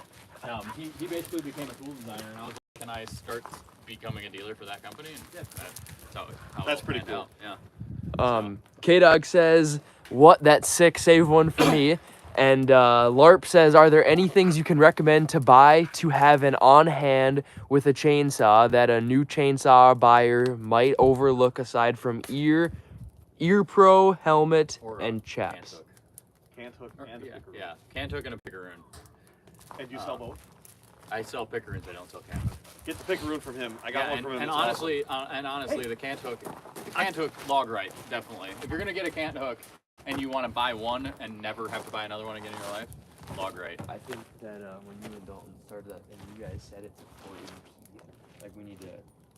S1: he basically became a tool designer, and I was like, can I start becoming a dealer for that company? And yeah, that's
S2: pretty
S1: cool.
S2: cool.
S1: Yeah.
S3: K-Dog says, what? That's sick. Save one for me. And LARP says, are there any things you can recommend to buy to have an on-hand with a chainsaw that a new chainsaw buyer might overlook aside from ear pro, helmet,
S1: Or
S3: and chaps?
S2: Cant hook and a pickeroo.
S1: Yeah, cant hook and a pickeroo.
S2: And you sell both?
S1: I sell pickeroons. I don't sell cant hook.
S2: Get the pickeroo from him. I got one from him.
S1: And honestly, the cant hook log right, definitely. If you're gonna get a cant hook and you want to buy one and never have to buy another one again in your life, log right.
S3: I think that when you and Dalton started that and you guys said it's a 480p, like we need to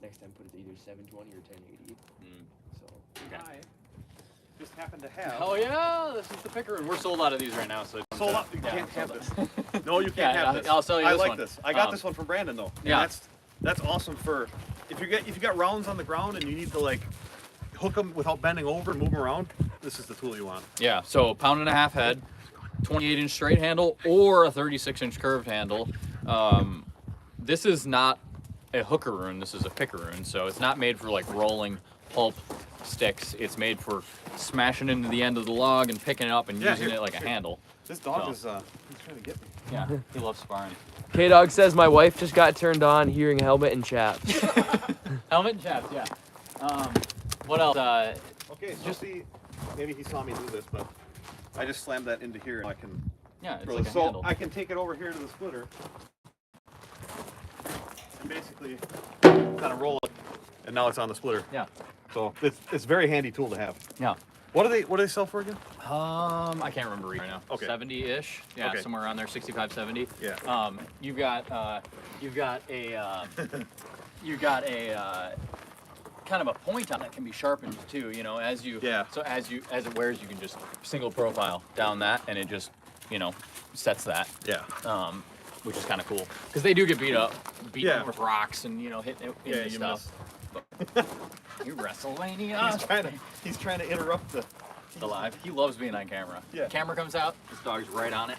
S3: next time put it either 720 or 1080. So
S1: Okay.
S2: Just happen to have.
S1: Oh yeah, this is the pickeroo. We're sold out of these right now, so
S2: Sold out. You can't have this. No, you can't have this.
S1: I'll sell you
S2: I
S1: this
S2: like
S1: one.
S2: this. I got this one from Brandon though. And
S1: Yeah.
S2: That's awesome for if you got rounds on the ground and you need to like hook them without bending over and move them around. This is the tool you want.
S1: Yeah, so 1.5 pound head, 28-inch straight handle, or a 36-inch curved handle. This is not a hookeroon. This is a pickeroon, so it's not made for like rolling pulp sticks. It's made for smashing into the end of the log and picking it up and using it like a handle.
S2: This dog is he's trying to get me.
S1: Yeah, he loves sparring.
S3: K-Dog says, my wife just got turned on hearing helmet and chaps.
S1: Helmet and chaps, yeah. What else?
S2: Okay, so just see, maybe he saw me do this, but I just slammed that into here and I can
S1: Yeah, it's
S2: throw
S1: like
S2: this.
S1: a
S2: So
S1: handle.
S2: I can take it over here to the splitter and basically kind of roll it, and now it's on the splitter.
S1: Yeah.
S2: So it's a very handy tool to have.
S1: Yeah.
S2: What do they sell for again?
S1: I can't remember right now.
S2: Okay.
S1: 70-ish. Yeah,
S2: Okay.
S1: somewhere around there, 65, 70.
S2: Yeah.
S1: You've got a kind of a point on it can be sharpened too. You know, as you So as it wears, you can just single profile down that, and it just sets that.
S2: Yeah.
S1: Which is kind of cool because they do get beat up
S2: Yeah.
S1: with rocks and hitting into
S2: you
S1: stuff. You WrestleMania.
S2: He's trying to interrupt the
S1: Live. He loves being on camera.
S2: Yeah.
S1: Camera comes out, this dog's right on it.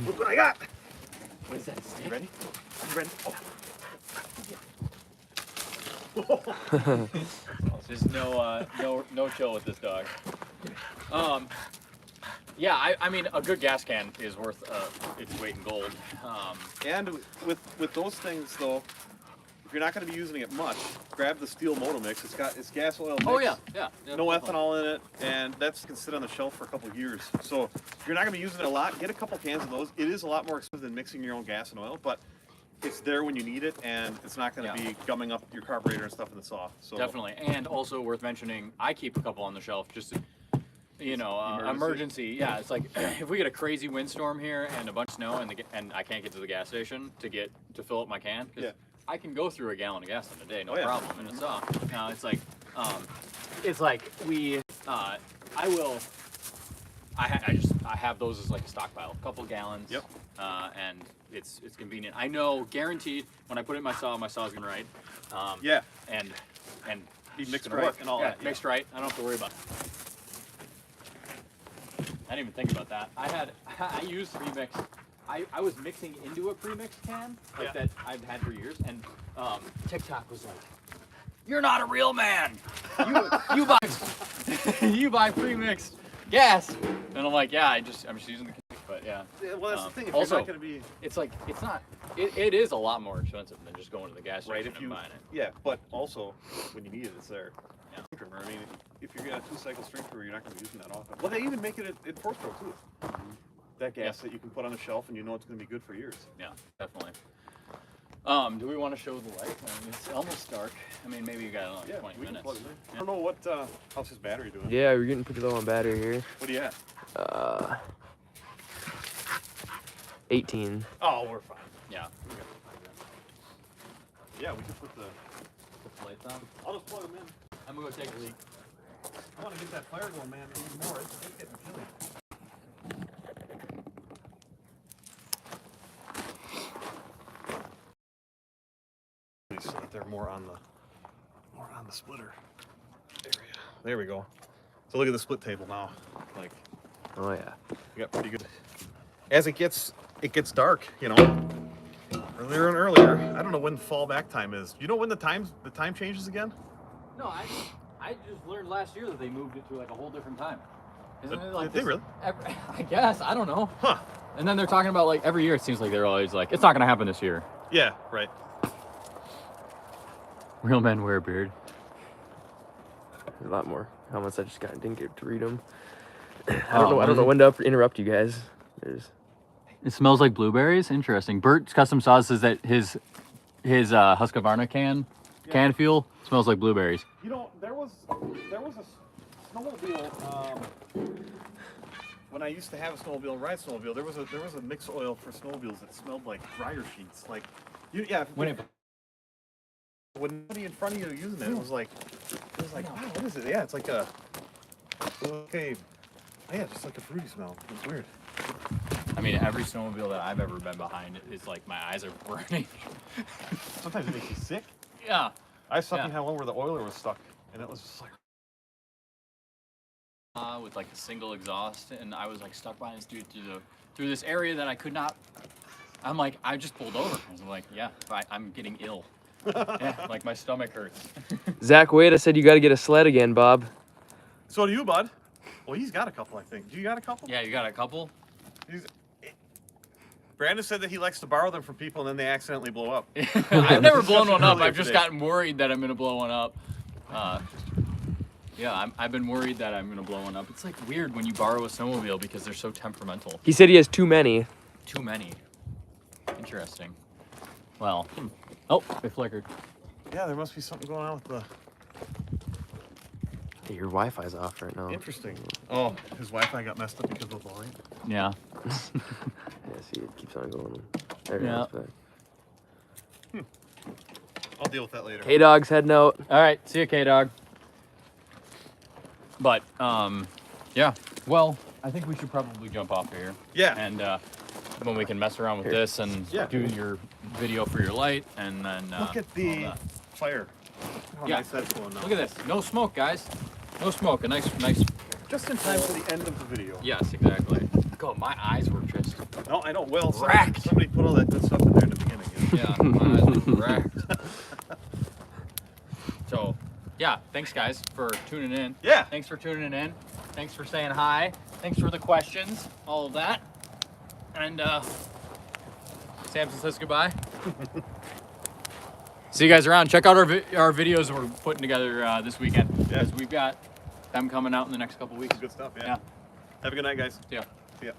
S2: Look what I got.
S1: What is that?
S2: You ready? You ready?
S1: There's no chill with this dog. Yeah, I mean a good gas can is worth its weight in gold.
S2: And with those things though, if you're not going to be using it much, grab the steel moto mix. It's gas oil mix.
S1: Oh yeah.
S2: No ethanol in it, and that can sit on the shelf for a couple of years. So if you're not going to be using it a lot, get a couple cans of those. It is a lot more expensive than mixing your own gas and oil, but it's there when you need it, and it's not going to be gumming up your carburetor and stuff in the saw. So
S1: definitely, and also worth mentioning, I keep a couple on the shelf just to, emergency. Yeah, it's like if we get a crazy windstorm here and a bunch of snow and I can't get to the gas station to fill up my can. I can go through a gallon of gas in a day, no problem, and it's off. Now it's like, it's like we I have those as like a stockpile, a couple gallons.
S2: Yep.
S1: And it's convenient. I know, guaranteed, when I put it in my saw's gonna right.
S2: Yeah.
S1: And
S2: Be
S1: it's
S2: mixed
S1: gonna
S2: right
S1: work.
S2: and all
S1: yeah,
S2: that.
S1: mixed right. I don't have to worry about it. I didn't even think about that. I used pre-mix. I was mixing into a pre-mix can like that I've had for years, and TikTok was like, "You're not a real man. You buy you buy pre-mixed gas," and I'm like, "Yeah, I'm just using the can." But yeah.
S2: Well, that's the thing. If
S1: also,
S2: you're not going to be
S1: it's like it's not. It is a lot more expensive than just going to the gas station
S2: right,
S1: and buying it.
S2: yeah, but also when you need it, it's there.
S1: Yeah.
S2: I mean, if you're going to 2-cycle string trimmer, you're not going to be using that often. Well, they even make it in Force Pro too. That gas that you can put on a shelf and you know it's going to be good for years.
S1: Yeah, definitely. Do we want to show the light? I mean, it's almost dark. I mean, maybe you got another 20
S2: we can
S1: minutes.
S2: plug it in. I don't know what how's his battery doing.
S3: Yeah, we're getting pretty low on battery here.
S2: What do you at?
S3: 18.
S2: Oh, we're fine.
S1: Yeah.
S2: We got that. Yeah, we can put the
S1: Lights on.
S2: I'll just plug them in.
S1: I'm gonna go take a leak.
S2: I want to get that fire going, man, even more. It's getting chilly. So that they're more on the splitter area. There we go. So look at the split table now. Like,
S3: Oh yeah.
S2: we got pretty good. As it gets dark, you know, earlier and earlier. I don't know when fall back time is. You know when the time changes again?
S1: No, I just learned last year that they moved it to like a whole different time. Isn't it like
S2: Did they really?
S1: I guess, I don't know.
S2: Huh.
S1: And then they're talking about like every year. It seems like they're always like, it's not gonna happen this year.
S2: Yeah, right.
S1: Real men wear a beard.
S3: A lot more comments I just didn't get to read them. I don't know when to interrupt you guys.
S1: It smells like blueberries. Interesting. Bert's Custom Sauce says that his Husqvarna can fuel smells like blueberries.
S2: You know, there was a snowmobile. When I used to have a snowmobile and ride snowmobile, there was a mix oil for snowmobiles that smelled like dryer sheets. Like, when nobody in front of you using it, it was like, wow, what is it? Yeah, it's like just like a fruity smell. It's weird.
S1: I mean, every snowmobile that I've ever been behind is like my eyes are burning.
S2: Sometimes it makes you sick.
S1: Yeah.
S2: I fucking had one where the oiler was stuck, and it was just like.
S1: With like a single exhaust, and I was like stuck behind this dude through this area that I could not. I'm like, I just pulled over. I was like, yeah, I'm getting ill. Yeah, like my stomach hurts.
S3: Zach Wade, said you got to get a sled again, Bob.
S2: So do you, bud? Well, he's got a couple, I think. Do you got a couple?
S1: Yeah, you got a couple?
S2: Brandon said that he likes to borrow them from people and then they accidentally blow up.
S1: I've never blown one up.
S2: earlier
S1: I've just
S2: today.
S1: gotten worried that I'm gonna blow one up. Yeah, I've been worried that I'm gonna blow one up. It's like weird when you borrow a snowmobile because they're so temperamental.
S3: He said he has too many.
S1: Too many. Interesting. Well, oh, it flickered.
S2: Yeah, there must be something going on with the.
S3: Hey, your Wi-Fi's off right now.
S2: Interesting. Oh, his Wi-Fi got messed up because of the light.
S1: Yeah.
S3: Yeah, see, it keeps on going. There
S1: Yeah.
S3: it goes back.
S2: I'll deal with that later.
S3: K-Dog's heading out.
S1: All right, see you, K-Dog. But, yeah. Well, I think we should probably jump off here.
S2: Yeah.
S1: And when we can mess around with this and do your video for your light, and then
S2: Look at the
S1: all that.
S2: fire. How
S1: Yeah.
S2: nice that's going now.
S1: Look at this. No smoke, guys. No smoke. A nice.
S2: Just in time for the end of the video.
S1: Yes, exactly. God, my eyes were just.
S2: No, I know. Well,
S1: Wrecked.
S2: somebody put all that good stuff in there in the beginning.
S1: Yeah, my eyes were wrecked. So, yeah, thanks guys for tuning in.
S2: Yeah.
S1: Thanks for tuning in. Thanks for saying hi. Thanks for the questions, all of that. And Samson says goodbye. See you guys around. Check out our videos that we're putting together this weekend.
S2: Yeah.
S1: Because we've got them coming out in the next couple weeks.
S2: Good stuff, yeah.
S1: Yeah.
S2: Have a good night, guys.
S1: See ya.
S2: See ya.